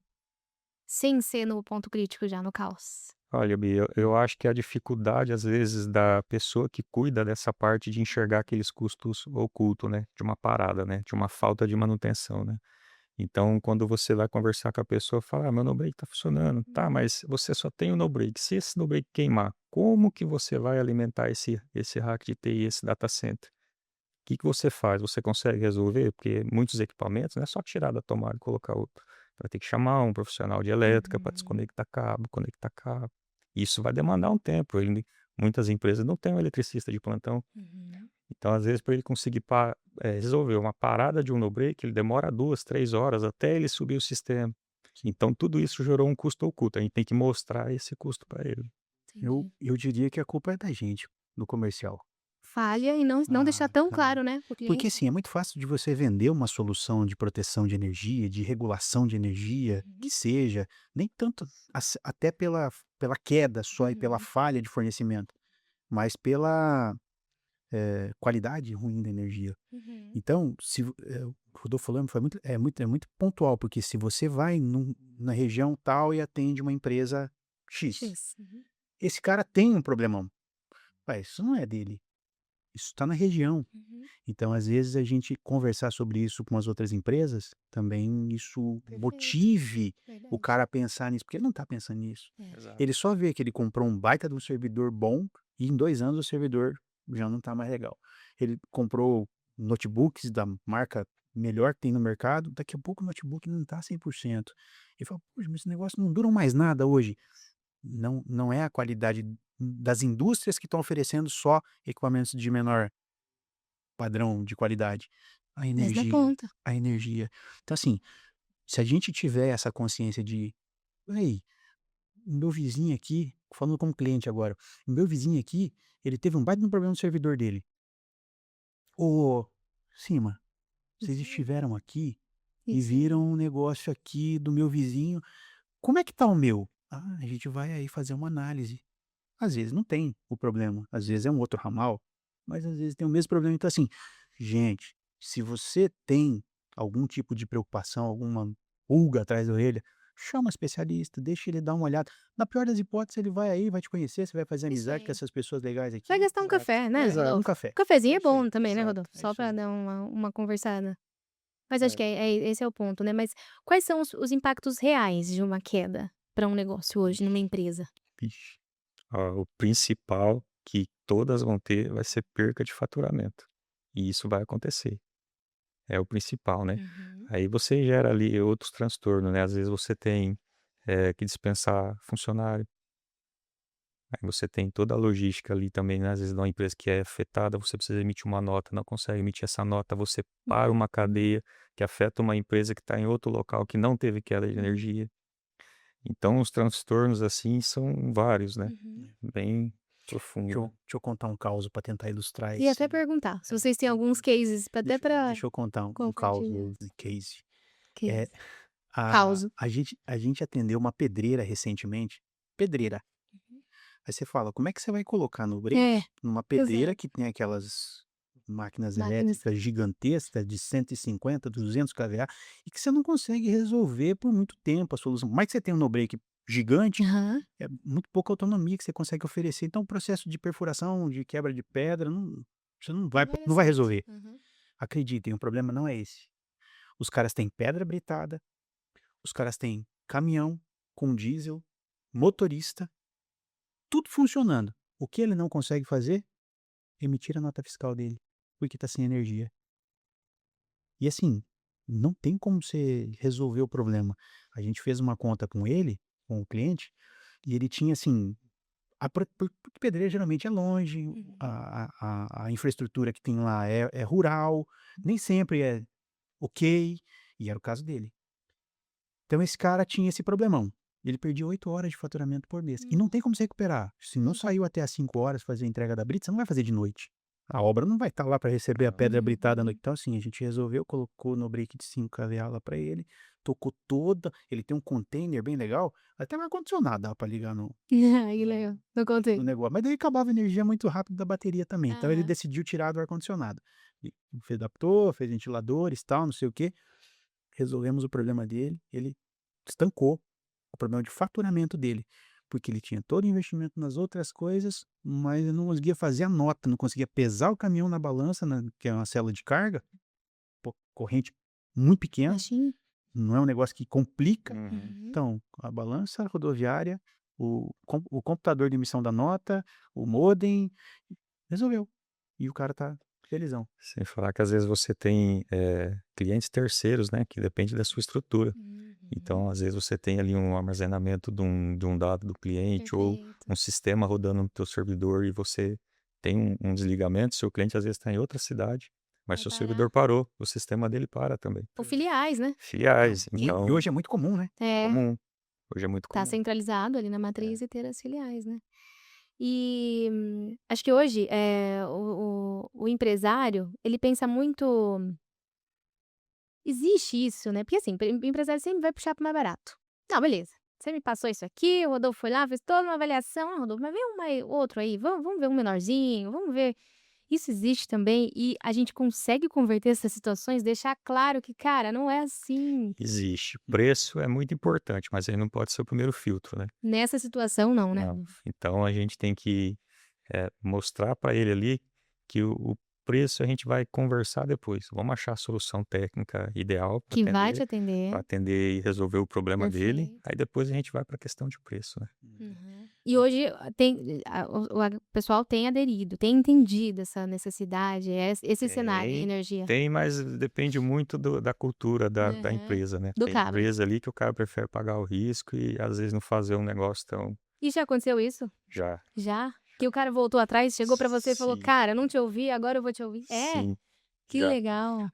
sem ser no ponto crítico já, no caos? Olha, Bia, eu acho que a dificuldade, às vezes, da pessoa que cuida dessa parte de enxergar aqueles custos ocultos, né? De uma parada, né? De uma falta de manutenção, né? Então, quando você vai conversar com a pessoa, fala: meu no-break tá funcionando. Tá, mas você só tem o no-break. Se esse no-break queimar, como que você vai alimentar esse rack de TI, esse data center? O que que você faz? Você consegue resolver? Porque muitos equipamentos não é só tirar da tomada e colocar outro. Vai ter que chamar um profissional de elétrica para Uhum. desconectar cabo, conectar cabo. Isso vai demandar um tempo. Muitas empresas não têm um eletricista de plantão. Uhum. Então, às vezes, para ele conseguir resolver uma parada de um no-break, ele demora 2, 3 horas até ele subir o sistema. Então, tudo isso gerou um custo oculto. A gente tem que mostrar esse custo para ele. Entendi. Eu diria que a culpa é da gente, do comercial. Falha e não deixar tão claro, né, para o Porque, cliente. assim, é muito fácil de você vender uma solução de proteção de energia, de regulação de energia, que Uhum. seja, nem tanto até pela queda só e pela Uhum. falha de fornecimento, mas pela qualidade ruim da energia. Uhum. Então, o Rodolfo falando é muito pontual, porque se você vai na região tal e atende uma empresa X, X. Uhum. esse cara tem um problemão. Ué, isso não é dele, isso está na região. Uhum. Então, às vezes, a gente conversar sobre isso com as outras empresas, também isso Perfeito. motive o Verdade. cara a pensar nisso, porque ele não está pensando nisso. É. Exato. Ele só vê que ele comprou um baita de um servidor bom e em 2 anos o servidor já não está mais legal. Ele comprou notebooks da marca melhor que tem no mercado, daqui a pouco o notebook não está 100%. Ele fala: "Poxa, mas esse negócio não dura mais nada hoje". Não é a qualidade das indústrias que estão oferecendo só equipamentos de menor padrão de qualidade. A Mas na energia, ponta. a energia. Então, assim, Se a gente tiver essa consciência de, aí, o meu vizinho aqui, falando como cliente agora, o meu vizinho aqui, ele teve um baita de um problema no servidor dele. Ô, Cima, vocês estiveram aqui e Isso. viram um negócio aqui do meu vizinho. Como é que tá o meu? Ah, a gente vai aí fazer uma análise. Às vezes não tem o problema, às vezes é um outro ramal, mas às vezes tem o mesmo problema. Então, assim, gente, se você tem algum tipo de preocupação, alguma pulga atrás da orelha, chama um especialista, deixa ele dar uma olhada. Na pior das hipóteses, ele vai aí, vai te conhecer, você vai fazer Isso amizade com aí. essas pessoas legais Vai aqui. gastar um café, né, Exato, um Rodolfo? café. O cafezinho é Isso aí, bom também, né, exato, Rodolfo? é Só isso para aí. dar uma conversada. Mas acho É. que esse é o ponto, né. Mas quais são os impactos reais de uma queda para um negócio hoje, numa empresa? Vixe. Ó, o principal que todas vão ter vai ser perca de faturamento. E isso vai acontecer. É o principal, né? Uhum. Aí você gera ali outros transtornos, né? Às vezes você tem que dispensar funcionário. Aí você tem toda a logística ali também, né? Às vezes de uma empresa que é afetada, você precisa emitir uma nota, não consegue emitir essa nota, você para uma cadeia que afeta uma empresa que está em outro local que não teve queda de Uhum. energia. Então os transtornos assim são vários, né? Uhum. Bem profundo, né? Deixa eu contar um caso para tentar ilustrar Ia esse. até perguntar se vocês têm alguns cases até para Deixa eu contar um caos, compartilhar. um case. É, Case. a, Causo. a gente atendeu uma pedreira recentemente. Pedreira. Aí você fala, como é que você vai colocar no break É, numa pedreira exato. que tem aquelas máquinas Máquinas. elétricas gigantescas de 150, 200 kVA e que você não consegue resolver por muito tempo a solução. Mais que você tem um no-break gigante, Aham. é muito pouca autonomia que você consegue oferecer. Então, o processo de perfuração, de quebra de pedra, você Não vai dar não vai certo. resolver. Uhum. Acreditem, o problema não é esse. Os caras têm pedra britada, os caras têm caminhão com diesel, motorista, tudo funcionando. O que ele não consegue fazer? Emitir a nota fiscal dele, porque está sem energia. E assim, não tem como você resolver o problema. A gente fez uma conta com ele, com o cliente, e ele tinha assim, porque pedreira geralmente é longe, Uhum. a infraestrutura que tem lá é rural, nem sempre é ok, e era o caso dele. Então esse cara tinha esse problemão. Ele perdia 8 horas de faturamento por mês. E não tem como você recuperar. Se não Não tem. saiu até às 5 horas fazer a entrega da brita, você não vai fazer de noite. A obra não vai estar lá para receber a pedra britada à Uhum. noite. Então, assim, a gente resolveu, colocou no break de 5 kVA lá para ele, tocou toda. Ele tem um container bem legal, até um ar-condicionado dá para ligar Ai, legal. Não no contei. negócio. Mas daí acabava a energia muito rápido da bateria também. Então ele Aham. decidiu tirar do ar-condicionado. E adaptou, fez ventiladores, tal, não sei o quê. Resolvemos o problema dele, ele estancou o problema de faturamento dele, porque ele tinha todo o investimento nas outras coisas, mas ele não conseguia fazer a nota, não conseguia pesar o caminhão na balança, que é uma célula de carga, corrente muito pequena, Baixinho? não é um negócio que complica. Uhum. Uhum. Então, a balança rodoviária, o computador de emissão da nota, o modem, resolveu. E o cara tá felizão. Sem falar que às vezes você tem clientes terceiros, né, que depende da sua estrutura. Uhum. Então, às vezes você tem ali um armazenamento de um dado do cliente ou Perfeito. um sistema rodando no teu servidor e você tem um desligamento, seu cliente às vezes está em outra cidade, mas Vai seu parar. servidor parou, o sistema dele para também. Ou filiais, né? Filiais, E então, hoje é muito comum, né? É, comum. Hoje é muito tá comum. centralizado ali na É. matriz e ter as filiais, né? E acho que hoje o empresário, ele pensa muito. Existe isso, né? Porque assim, o empresário sempre vai puxar pro mais barato. Não, beleza. Você me passou isso aqui, o Rodolfo foi lá, fez toda uma avaliação. Ah, Rodolfo, mas vê outro aí, vamos ver um menorzinho, vamos ver. Isso existe também e a gente consegue converter essas situações, deixar claro que, cara, não é assim. Existe. Preço é muito importante, mas ele não pode ser o primeiro filtro, né? Nessa situação, não, né, Não. Rodolfo? Então a gente tem que mostrar para ele ali que o preço a gente vai conversar depois. Vamos achar a solução técnica ideal Que vai te para atender. atender e resolver o problema dele. Perfeito. Aí depois a gente vai para a questão de preço, né? Uhum. E hoje o pessoal tem aderido, tem entendido essa necessidade, esse cenário de energia. Tem, mas depende muito da cultura da Uhum. empresa, né? Do Tem cabra. empresa ali que o cara prefere pagar o risco e às vezes não fazer um negócio tão E já aconteceu isso? já. Já? Que o cara voltou atrás, chegou pra você e falou: Sim, "Cara, eu não te ouvi, agora eu vou te ouvir". É? sim. Que Já. legal.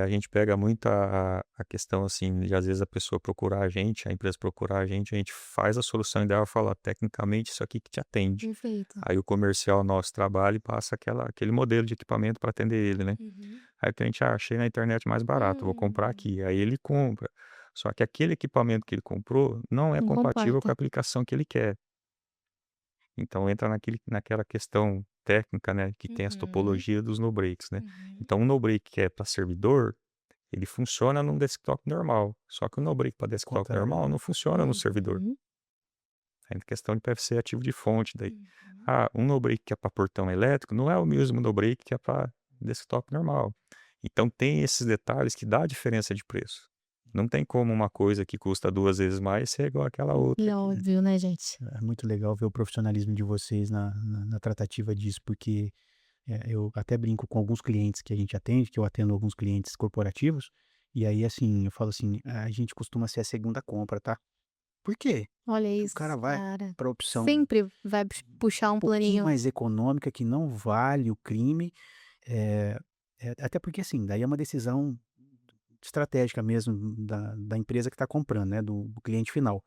A gente pega muito a questão, assim, de às vezes a pessoa procurar a empresa procurar a gente faz a solução ideal e fala: "Ó, tecnicamente isso aqui que te atende". Perfeito. Aí o comercial nosso trabalha e passa aquele modelo de equipamento para atender ele, né. Uhum. Aí o cliente: "Ah, achei na internet mais barato, vou comprar Hum. aqui". Aí ele compra. Só que aquele equipamento que ele comprou não é Não compatível com a comporta. aplicação que ele quer. Então entra naquela questão técnica, né, que tem as Uhum. topologias dos no breaks, né. Uhum. Então o no break que é para servidor, ele funciona num desktop normal, só que o no break para desktop Contrário, normal né? não funciona no servidor. Uhum. É questão de PFC ativo de fonte daí. Uhum. Ah, um no break que é para portão elétrico não é o mesmo no break que é para desktop normal. Então tem esses detalhes que dá a diferença de preço. Não tem como uma coisa que custa 2 vezes mais ser igual àquela outra E que óbvio, né, gente? É muito legal ver o profissionalismo de vocês na tratativa disso, porque eu até brinco com alguns clientes que a gente atende, que eu atendo alguns clientes corporativos, e aí assim, eu falo assim, a gente costuma ser a segunda compra, tá? Por quê? Olha Que o isso, cara vai cara. para a opção Sempre vai puxar um um pouquinho planinho. mais econômica, que não vale o crime, eh até porque assim, daí é uma decisão estratégica mesmo da empresa que está comprando, né, do cliente final.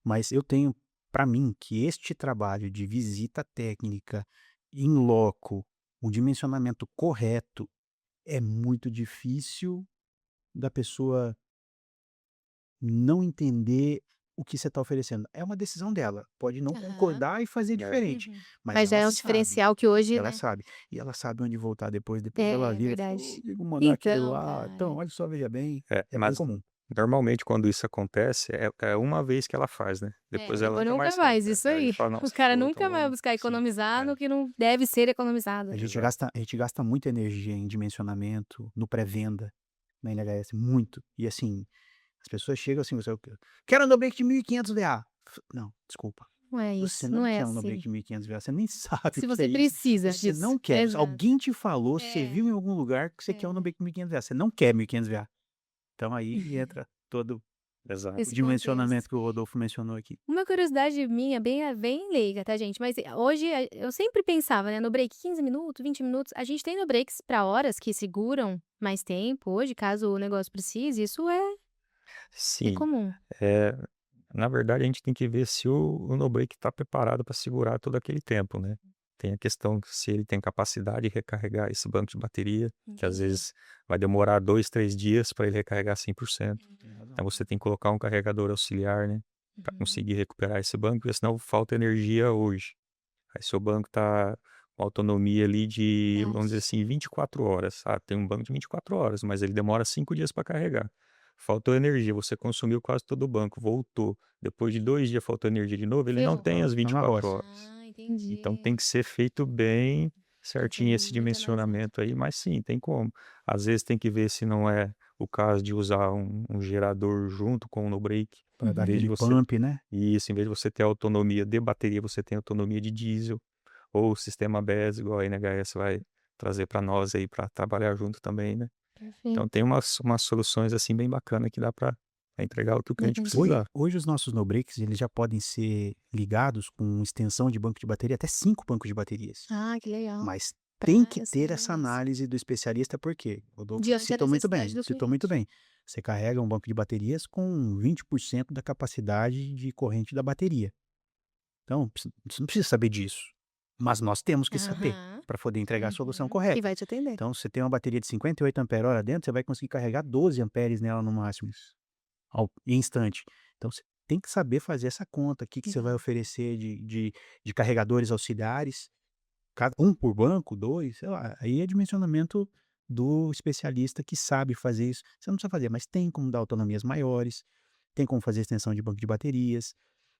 Mas eu tenho para mim que este trabalho de visita técnica in loco, o dimensionamento correto, é muito difícil da pessoa não entender o que você está oferecendo. É uma decisão dela, pode não Aham. concordar e fazer é. diferente, Uhum. mas Mas já ela é um sabe, diferencial que hoje, ela né. sabe. E ela sabe onde voltar depois ela É vira e fala: "Ô, verdade. liga o monarca aquele Então, lá, então, cara. olha só, veja bem", é bem Mas comum. normalmente quando isso acontece é uma vez que ela faz, né, É, depois ela depois nunca nunca mais faz. mais, isso Aí aí. fala: O "Nossa, cara puta, nunca vai vamos". buscar Sim, economizar no É, que não deve ser economizado, a né. gente exato. gasta a gente gasta muita energia em dimensionamento, no pré-venda, na NHS, muito. E assim, as pessoas chegam assim, você: "Quero um no break de R$ 1.500". Não, desculpa, Não é você isso, não não é quer um no break assim. de R$ 1.500, você nem sabe o Se que é você isso, precisa você disso. não quer, Exato. alguém te falou, você É, viu em algum lugar que você quer um no é. break de R$ 1.500, você não quer R$ 1.500. Então aí entra todo o Exato. Esse dimensionamento contexto. que o Rodolfo mencionou aqui. Uma curiosidade minha bem leiga, tá, gente, mas hoje eu sempre pensava, né, no break 15 minutos, 20 minutos, a gente tem no breaks pra horas que seguram mais tempo hoje, caso o negócio precise, isso é Sim, comum. eh, na verdade a gente tem que ver se o no break está preparado para segurar todo aquele tempo, né. Tem a questão que se ele tem capacidade de recarregar esse banco de bateria, que às Entendi. vezes vai demorar 2, 3 dias para ele recarregar 100%. Tem razão. Então você tem que colocar um carregador auxiliar, né, para Uhum. conseguir recuperar esse banco, porque senão falta energia hoje. Aí seu banco tá com autonomia ali de, vamos dizer Verdade. assim, 24 horas. Ah, tem um banco de 24 horas, mas ele demora 5 dias para carregar. Faltou energia, você consumiu quase todo o banco, voltou. Depois de 2 dias faltou energia de novo, ele não Ferrou. tem as Tá na 24 roça. horas. Ah, Então tem entendi. que ser feito bem Tem que ser certinho esse muito analisado. dimensionamento aí, mas sim, tem como. Às vezes tem que ver se não é o caso de usar um gerador junto com o no break, Para dar em vez de Uhum. aquele você pump, né. isso, em vez de você ter autonomia de bateria, você tem autonomia de diesel. Ou o sistema BES, igual a NHS vai trazer para nós aí para trabalhar junto também, né. Então Perfeito. tem umas soluções, assim, bem bacana que dá para entregar o que o cliente Entendi. precisar. Hoje os nossos no breaks, eles já podem ser ligados com extensão de banco de bateria, até 5 bancos de baterias. Ah, que legal. Mas tem Pra que essa ter essa segurança. análise do especialista, porque o Rodolfo Diante da necessidade do citou muito cliente. bem. Você carrega um banco de baterias com 20% da capacidade de corrente da bateria. Então, você não precisa saber disso, mas nós temos que saber, Aham. para poder entregar a solução Uhum. Que correta. vai te atender. Então, se você tem uma bateria de 58 ampere-hora dentro, você vai conseguir carregar 12 amperes nela no máximo, em instante. Então você tem que saber fazer essa conta, o que que você vai Uhum. oferecer de carregadores auxiliares, cada um por banco, 2, sei lá, aí é dimensionamento do especialista que sabe fazer isso. Você não precisa fazer, mas tem como dar autonomias maiores, tem como fazer extensão de banco de baterias.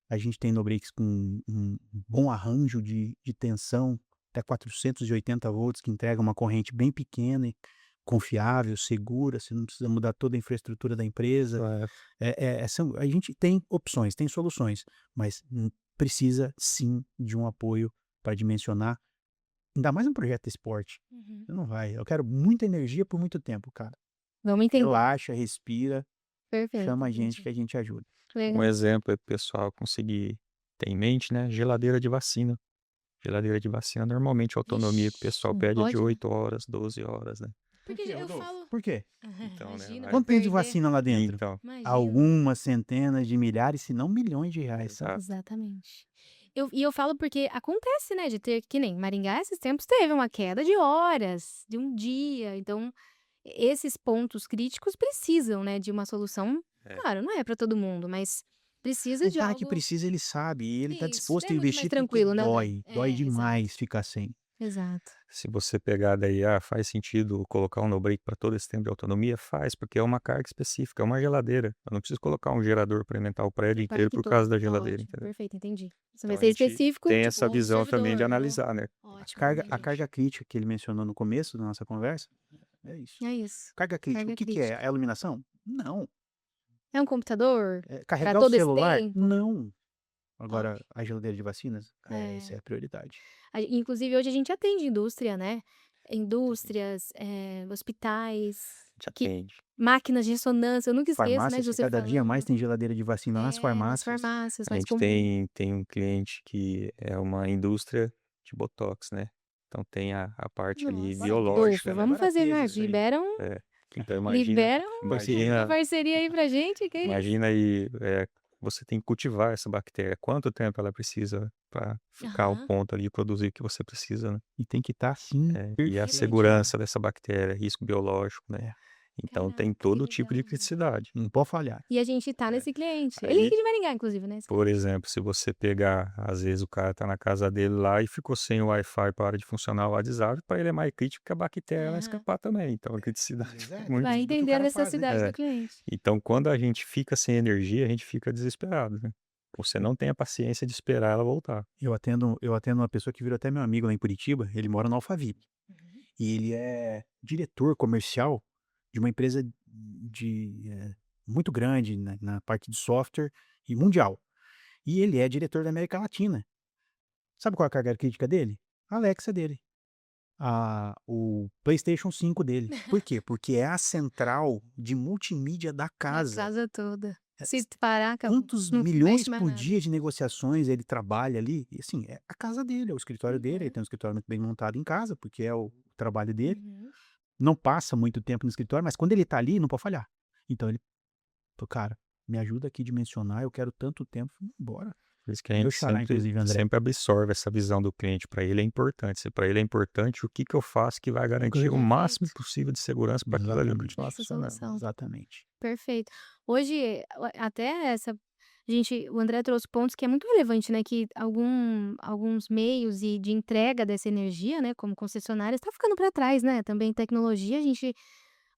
A gente tem no Breaks com um bom arranjo de tensão, até 480 volts, que entrega uma corrente bem pequena e confiável, segura, você não precisa mudar toda a infraestrutura da empresa. É, A gente tem opções, tem soluções, mas precisa sim de um apoio para dimensionar, ainda mais um projeto desse porte. Uhum. Você não vai, eu quero muita energia por muito tempo, cara. Vamos entender. Relaxa, respira, Perfeito, chama a gente entendi. que a gente ajuda. um Legal. exemplo aí para o pessoal conseguir ter em mente, né, geladeira de vacina. Geladeira de vacina, normalmente a autonomia que o Vixe, pessoal não pede é de pode, né. 8 horas, 12 horas, né. Porque quê, eu Rodolfo? falo. Por quê? Então, né? Imagina, vai Quanto tem de perder. vacina lá dentro? Então, Imagina. Algumas centenas de milhares, se não milhões de reais, sabe? exato. Exatamente. Eu falo porque acontece, né, de ter, que nem Maringá, esses tempos teve uma queda de horas, de um dia. Então, esses pontos críticos precisam, né, de uma solução. É. Claro, não é para todo mundo, mas precisa O de cara que algo. precisa, ele sabe, e ele tá Isso, disposto é a muito mais investir porque tranquilo, né, André? dói É, exato. demais ficar sem. Exato. Se você pegar daí, faz sentido colocar um no-break para todo esse tempo de autonomia? Faz, porque é uma carga específica, é uma geladeira. Eu não preciso colocar um gerador para alimentar o prédio Para inteiro que por todos. causa da geladeira, Ótimo, entendeu? perfeito, entendi. Você Então vai a ser gente específico, tem tipo, essa 11 visão também de servidor. analisar, né? Ótimo, A entendi. carga crítica que ele mencionou no começo da nossa conversa, é isso. É isso. Carga crítica, Carga o que que é? crítica. É a iluminação? Não. É um computador É para carregar o todo esse celular? tempo? Não. Top. Agora, a geladeira de vacinas? Essa É. é a prioridade. Inclusive, hoje a gente atende indústria, né? Indústrias, hospitais, Já que atende. máquinas de ressonância. Eu nunca esqueço, né, Farmácias, de que você cada dia mais falando. tem geladeira de vacina nas Nas farmácias. farmácias, A mais gente comum. tem um cliente que é uma indústria de botox, né? Então tem a parte ali Nossa, biológica, Rodolfo, né? vamos fazer, Barateza já. isso aí. Liberam, É. Então imagina, liberam uma imagina, parceria aí pra gente, que isso? imagina aí, você tem que cultivar essa bactéria. Quanto tempo ela precisa para ficar ao Aham. ponto ali, produzir o que você precisa, né? E tem que estar assim, E a perfeito. segurança dessa bactéria, risco biológico, né? É. Então tem Caraca, que todo tipo de legal. criticidade. Não pode falhar. E a gente tá nesse cliente. Ele é Aí, aqui de Maringá, inclusive, né? esse por cliente. exemplo, se você pegar, às vezes o cara tá na casa dele lá e ficou sem o Wi-Fi, para de funcionar o WhatsApp, para ele é mais crítico que a bactéria vai Aham. escapar também. Então a criticidade Pois é, é muito. Vai depende do que o entender a cara faz, né? necessidade É. do cliente. Então, quando a gente fica sem energia, a gente fica desesperado, né? Você não tem a paciência de esperar ela voltar. Eu atendo uma pessoa que virou até meu amigo lá em Curitiba, ele mora no Alphaville. Uhum. E ele é diretor comercial de uma empresa muito grande na parte de software e mundial. E ele é diretor da América Latina. Sabe qual é a carga crítica dele? A Alexa dele. O PlayStation 5 dele. Por quê? Porque é a central de multimídia da Da casa. casa toda. É, Se parar, acabou. Quantos Não milhões mexe mais por nada. dia de negociações ele trabalha ali? E assim, é a casa dele, é o escritório dele, ele Uhum. tem um escritório muito bem montado em casa, porque é o trabalho dele. Uhum. Não passa muito tempo no escritório, mas quando ele tá ali, não pode falhar. Então ele, pô, cara, me ajuda aqui a dimensionar, eu quero tanto tempo, bora. Por isso que a Meu gente xará, inclusive, André. sempre absorve essa visão do cliente. Para ele é importante. Se para ele é importante, o que eu faço que vai garantir o máximo Perfeito. possível de segurança para aquilo ali Exatamente. continuar Essa funcionando. solução. Exatamente. Perfeito. Hoje, até essa. O André trouxe pontos que é muito relevante, né? Que alguns meios e de entrega dessa energia, né? Como concessionárias, está ficando para trás, né? Também tecnologia, a gente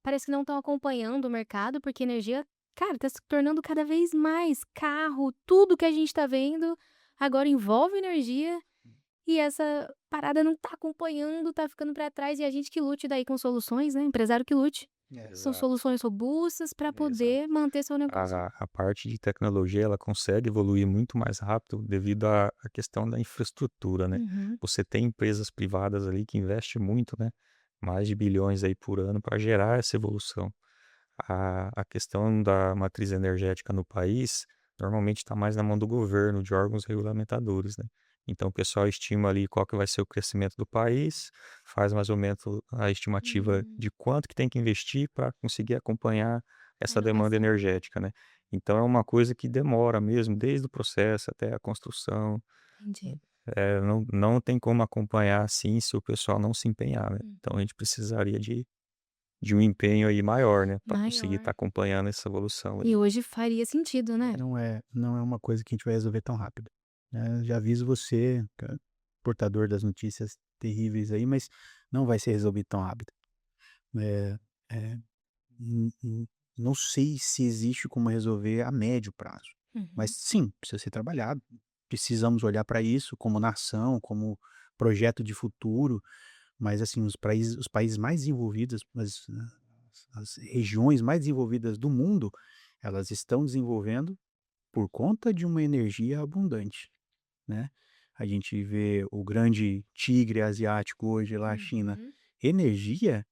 parece que não estão acompanhando o mercado, porque energia, cara, está se tornando cada vez mais carro, tudo que a gente está vendo agora envolve energia e essa parada não está acompanhando, está ficando para trás e a gente que lute daí com soluções, né? Empresário que lute. São Exato. soluções robustas para poder manter seu negócio. A parte de tecnologia, ela consegue evoluir muito mais rápido devido à questão da infraestrutura, né? Uhum. Você tem empresas privadas ali que investem muito, né? Mais de bilhões aí por ano para gerar essa evolução. A questão da matriz energética no país normalmente está mais na mão do governo, de órgãos regulamentadores, né? Então o pessoal estima ali qual que vai ser o crescimento do país, faz mais ou menos a estimativa de quanto que tem que investir para conseguir acompanhar essa demanda Inovação. energética, né? Então é uma coisa que demora mesmo, desde o processo até a construção. Entendi. Não tem como acompanhar assim se o pessoal não se empenhar, né? Então a gente precisaria de um empenho aí maior, né? Para conseguir estar Maior. acompanhando essa evolução E aí. hoje faria sentido, né? Não é uma coisa que a gente vai resolver tão rápido, né? Já aviso você, portador das notícias terríveis aí, mas não vai ser resolvido tão rápido. É, é, não sei se existe como resolver a médio prazo, mas Uhum. sim, precisa ser trabalhado. Precisamos olhar para isso como nação, como projeto de futuro, mas assim, os países mais desenvolvidos, as regiões mais desenvolvidas do mundo, elas estão desenvolvendo por conta de uma energia abundante, né? A gente vê o grande tigre asiático hoje lá, a China. Uhum. Energia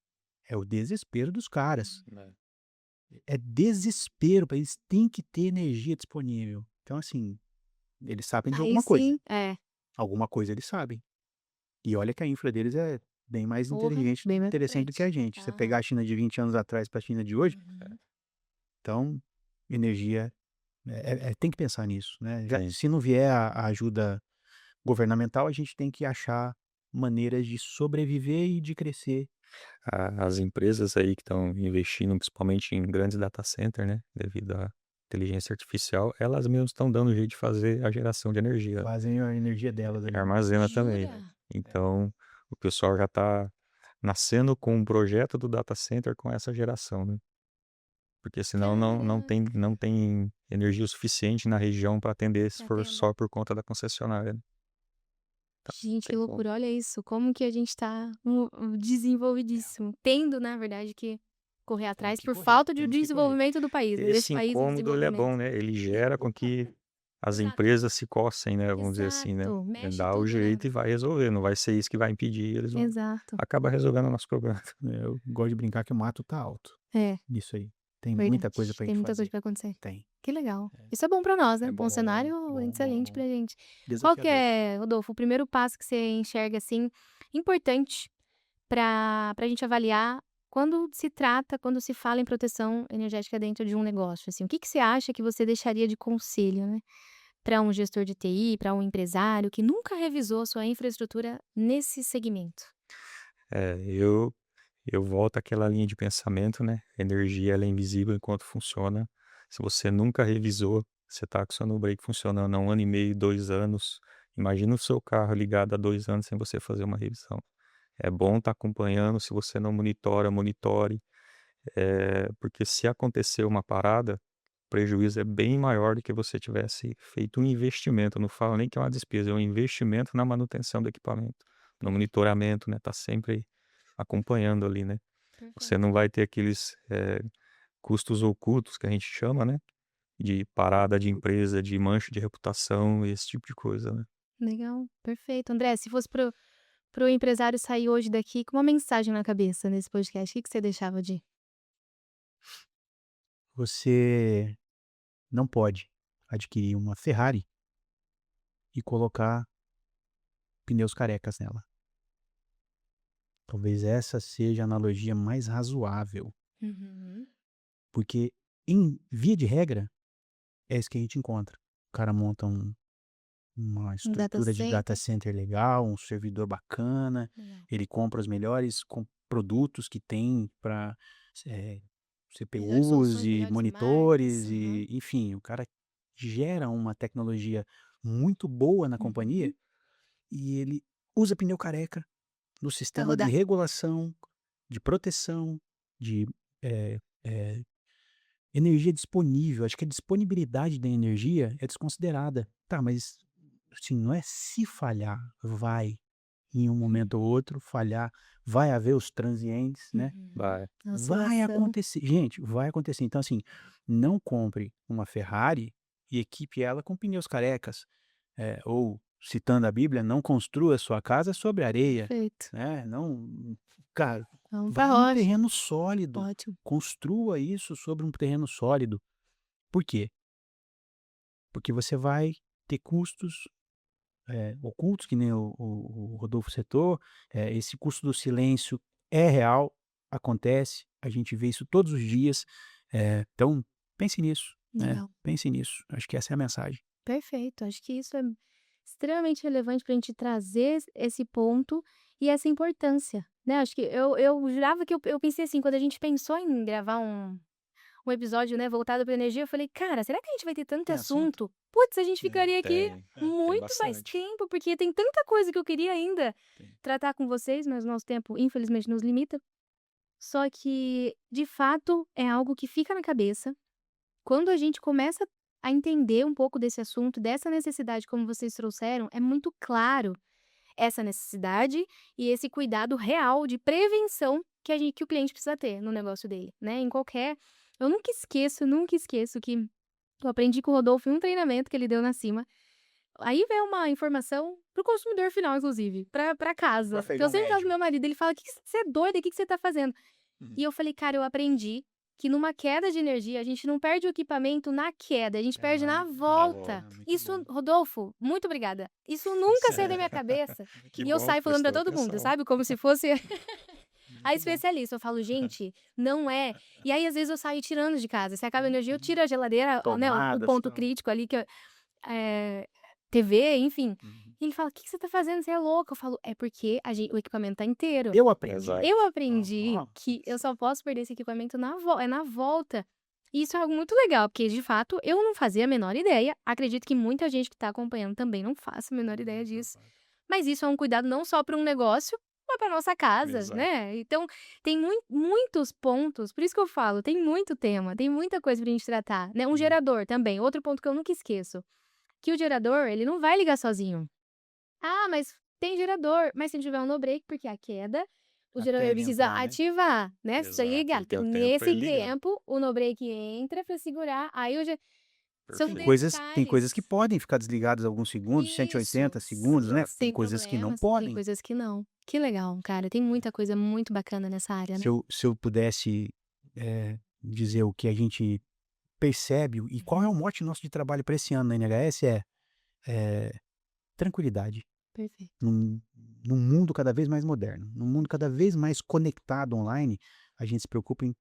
é o desespero dos caras. Né? É desespero, eles têm que ter energia disponível. Então, assim, eles sabem de Aí alguma coisa. sim, é. Alguma coisa eles sabem. E olha que a infra deles é bem mais Porra, inteligente, bem mais interessante do que a frente. gente. Você Aham. pegar a China de 20 anos atrás para a China de hoje, Uhum. então, energia, tem que pensar nisso, né? Tem. Se não vier a ajuda governamental, a gente tem que achar maneiras de sobreviver e de crescer. As empresas aí que estão investindo, principalmente em grandes data center, né, devido à inteligência artificial, elas mesmas estão dando jeito de fazer a geração de energia Fazem a energia delas e ali. armazena também, né. Jura? Então, o pessoal já está nascendo com um projeto do data center com essa geração, né. Porque senão Cara, não tem energia o suficiente na região para atender se pra for atenda. só por conta da concessionária, né. Então, Gente, que tem como. loucura, olha isso, como que a gente tá desenvolvidíssimo, tendo, na verdade, que correr Temos atrás que por correr, falta de temos que correr. desenvolvimento do país, né, desse Esse país em incômodo ele é bom, desenvolvimento. né, ele gera com que as Exato, empresas se coçem, né, vamos dizer assim, né, exato, mexe dá o tudo, né. jeito e vai resolver, não vai ser isso que vai impedir, eles vão Exato. acabar resolvendo o nosso problema. Eu gosto de brincar que o mato tá alto É, nisso aí. Tem verdade, muita coisa pra tem gente muita coisa fazer. pra acontecer. Tem. Que legal. É, Isso é bom pra nós, né, é bom bom, cenário bom, excelente bom. pra gente. Qual que Desafiador. é, Rodolfo, o primeiro passo que você enxerga, assim, importante pra gente avaliar quando se fala em proteção energética dentro de um negócio, assim, o que que você acha que você deixaria de conselho, né, pra um gestor de TI, pra um empresário que nunca revisou sua infraestrutura nesse segmento? Eu volto àquela linha de pensamento, né, energia ela é invisível enquanto funciona. Se você nunca revisou, você tá com o seu no break funcionando há 1 ano e meio, 2 anos, imagina o seu carro ligado há 2 anos sem você fazer uma revisão. É bom estar acompanhando, se você não monitora, monitore, porque se acontecer uma parada, o prejuízo é bem maior do que você tivesse feito um investimento, eu não falo nem que é uma despesa, é um investimento na manutenção do equipamento, no monitoramento, né, tá sempre acompanhando ali, né. Você Perfeito. não vai ter aqueles, custos ocultos que a gente chama, né, de parada de empresa, de mancha de reputação, esse tipo de coisa, né. Legal, perfeito. André, se fosse pro empresário sair hoje daqui com uma mensagem na cabeça nesse podcast, o que que você deixava de Você não pode adquirir uma Ferrari e colocar pneus carecas nela. Talvez essa seja a analogia mais razoável, Uhum. porque em via de regra, é isso que a gente encontra. O cara monta uma Um data estrutura de data center. center legal, um servidor bacana, Legal. ele compra os melhores produtos que tem para Melhores CPUs soluções, e melhores marcas. monitores Aham. e, enfim, o cara gera uma tecnologia muito boa na companhia Uhum. e ele usa pneu careca no Pra sistema de rodar. regulação, de proteção, de eh eh, energia disponível. Acho que a disponibilidade da energia é desconsiderada. Tá, mas, assim, não é se falhar, vai, em um Hum. momento ou outro falhar, vai haver os transientes, né, Uhum. Vai. A vai oscilação. acontecer. Gente, vai acontecer. Então, assim, não compre uma Ferrari e equipe ela com pneus carecas, ou, citando a Bíblia, não construa sua casa sobre areia, Perfeito. né, não, cara, Vamos pra vai num rocha. terreno sólido, Ótimo. construa isso sobre um terreno sólido. Por quê? Porque você vai ter custos, ocultos, que nem o Rodolfo citou, esse custo do silêncio é real, acontece, a gente vê isso todos os dias, então pense nisso, né, Legal. pense nisso, acho que essa é a mensagem. Perfeito. Acho que isso é extremamente relevante pra gente trazer esse ponto e essa importância, né. Acho que eu jurava que eu pensei assim, quando a gente pensou em gravar um episódio, né, voltado pra energia, eu falei: "Cara, será que a gente vai ter tanto Tem assunto? assunto? Putz, a gente ficaria aqui Tem muito mais bastante. tempo, porque tem tanta coisa que eu queria ainda Tem. tratar com vocês, mas o nosso tempo infelizmente nos limita". Só que, de fato, é algo que fica na cabeça. Quando a gente começa a entender um pouco desse assunto, dessa necessidade, como vocês trouxeram, é muito claro essa necessidade e esse cuidado real de prevenção que o cliente precisa ter no negócio dele, né, em qualquer eu nunca esqueço que eu aprendi com o Rodolfo em um treinamento que ele deu na Cima. Aí veio uma informação para o consumidor final, inclusive, pra O casa, que eu afegão sempre falo pro médio. meu marido, ele fala: "Que você é doida, que você tá fazendo?". Uhum. E eu falei: "Cara, eu aprendi que numa queda de energia, a gente não perde o equipamento na queda, a gente É, perde na na volta. volta. Muito Isso, bom. Rodolfo, muito obrigada. Isso nunca saiu da minha cabeça. Que E eu bom, saio falando pra prestou todo mundo, atenção. sabe? Como se fosse a Muito bom. especialista. Eu falo, gente, não é. E aí, às vezes, eu saio tirando de casa. Se acaba a energia, eu tiro a geladeira, né? O Tomadas, ponto tal. crítico ali, que TV, enfim. Uhum. E ele fala, o que você tá fazendo? Você é louca. Eu falo, é porque o equipamento tá inteiro. Eu aprendi. Exato. Eu aprendi Ó, que eu só posso perder esse equipamento na volta. E isso é algo muito legal, porque de fato eu não fazia a menor ideia. Acredito que muita gente que está acompanhando também não faça a menor ideia disso. Mas isso é um cuidado não só para um negócio, mas para nossa casa, Exato. né? Então tem muitos pontos, por isso que eu falo, tem muito tema, tem muita coisa pra gente tratar, né? Um gerador também, outro ponto que eu nunca esqueço, que o gerador, ele não vai ligar sozinho. Ah, mas tem gerador, mas se não tiver um no break, porque a queda, o Até gerador ele precisa entrar, né? ativar, né? Precisa Exato, ligar. ele tem o tempo Nesse pra ele ligar. tempo, o no break entra pra segurar, aí são Tem Perfeito. coisas que detalhes. podem ficar desligadas alguns segundos, 180 Isso, segundos, né? Exato. Tem sem coisas que não problemas, tem podem. coisas que não. Que legal, cara, tem muita coisa muito bacana nessa área, né? Se eu pudesse dizer o que a gente percebe e qual é o mote nosso de trabalho para esse ano na NHS é tranquilidade. Perfeito. Num mundo cada vez mais moderno, num mundo cada vez mais conectado online, a gente se preocupa em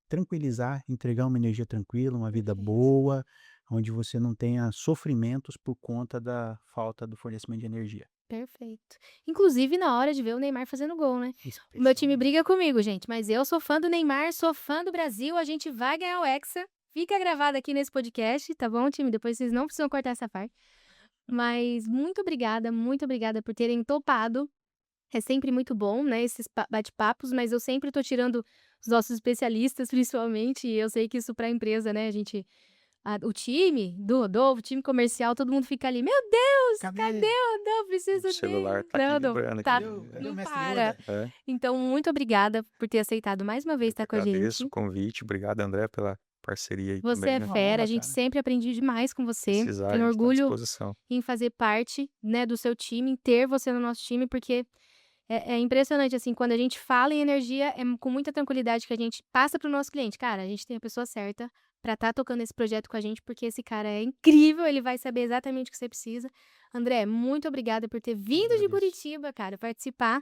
tranquilizar, entregar uma energia tranquila, uma vida Perfeito. boa, onde você não tenha sofrimentos por conta da falta do fornecimento de energia. Perfeito. Inclusive na hora de ver o Neymar fazendo gol, né? O meu time briga comigo, gente, mas eu sou fã do Neymar, sou fã do Brasil, a gente vai ganhar o Hexa. Fica gravado aqui nesse podcast, tá bom, time? Depois vocês não precisam cortar essa parte. Mas muito obrigada por terem topado. É sempre muito bom, né, esses bate-papos, mas eu sempre tô tirando os nossos especialistas, principalmente, e eu sei que isso pra empresa, né, o time do Rodolfo, o time comercial, todo mundo fica ali, meu Deus, cadê o Rodolfo? Preciso O celular dele. tá aqui Não, vibrando tá, aqui. Cadê o não mestre para. Yoda? É, Então, muito obrigada por ter aceitado mais uma vez eu que estar com a agradeço gente. o convite. Obrigado, André, pela parceria aí Você também, é né? Uma fera, a honra, gente cara. sempre aprende demais com você. Precisar, a Tenho gente tá à orgulho disposição. em fazer parte, né, do seu time, em ter você no nosso time, porque é impressionante, assim, quando a gente fala em energia, é com muita tranquilidade que a gente passa para o nosso cliente. Cara, a gente tem a pessoa certa para estar tocando esse projeto com a gente, porque esse cara é incrível, ele vai saber exatamente o que você precisa. André, muito obrigada por ter vindo de Agradeço. Curitiba, cara, participar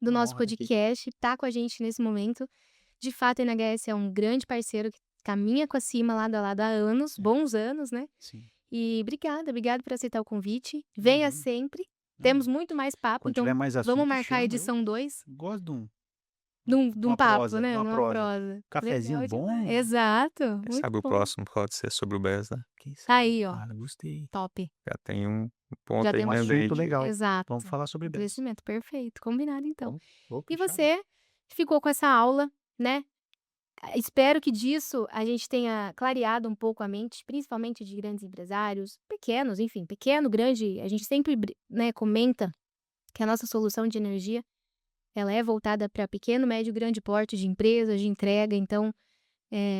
do Uma nosso honra estar aqui. podcast, tá com a gente nesse momento. De fato, a NHS é um grande parceiro que caminha com a Cima lado a lado há anos, bons anos, né? Sim. E obrigada por aceitar o convite. Venha Imagina. sempre. Temos muito mais papo, Quando então tiver mais vamos assunto, marcar a chama. Eu edição 2 gosto de um uma papo, prosa, né? de uma Numa prosa. prosa. Cafezinho Legal bom. demais. Exato, Quem muito sabe o bom. próximo pode ser sobre o BES, né? Quem sabe? Tá aí, ó, Ah, gostei. top. Já tem um ponto Já aí temos assunto pendente. legal. Exato. Vamos falar sobre BES. Investimento, perfeito. Combinado, então. Vou E fechado. você ficou com essa aula, né? Espero que disso a gente tenha clareado um pouco a mente, principalmente de grandes empresários, pequenos, enfim, pequeno, grande. A gente sempre, né, comenta que a nossa solução de energia, ela é voltada para pequeno, médio, grande porte de empresas, de entrega. Então,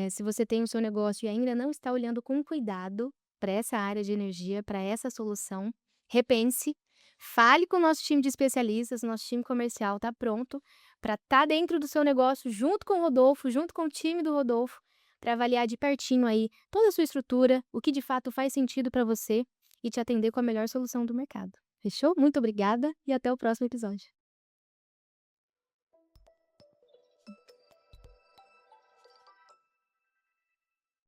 se você tem o seu negócio e ainda não está olhando com cuidado para essa área de energia, para essa solução, repense, fale com o nosso time de especialistas, nosso time comercial está pronto para estar dentro do seu negócio, junto com o Rodolfo, junto com o time do Rodolfo, para avaliar de pertinho aí toda a sua estrutura, o que de fato faz sentido para você e te atender com a melhor solução do mercado. Fechou? Muito obrigada e até o próximo episódio.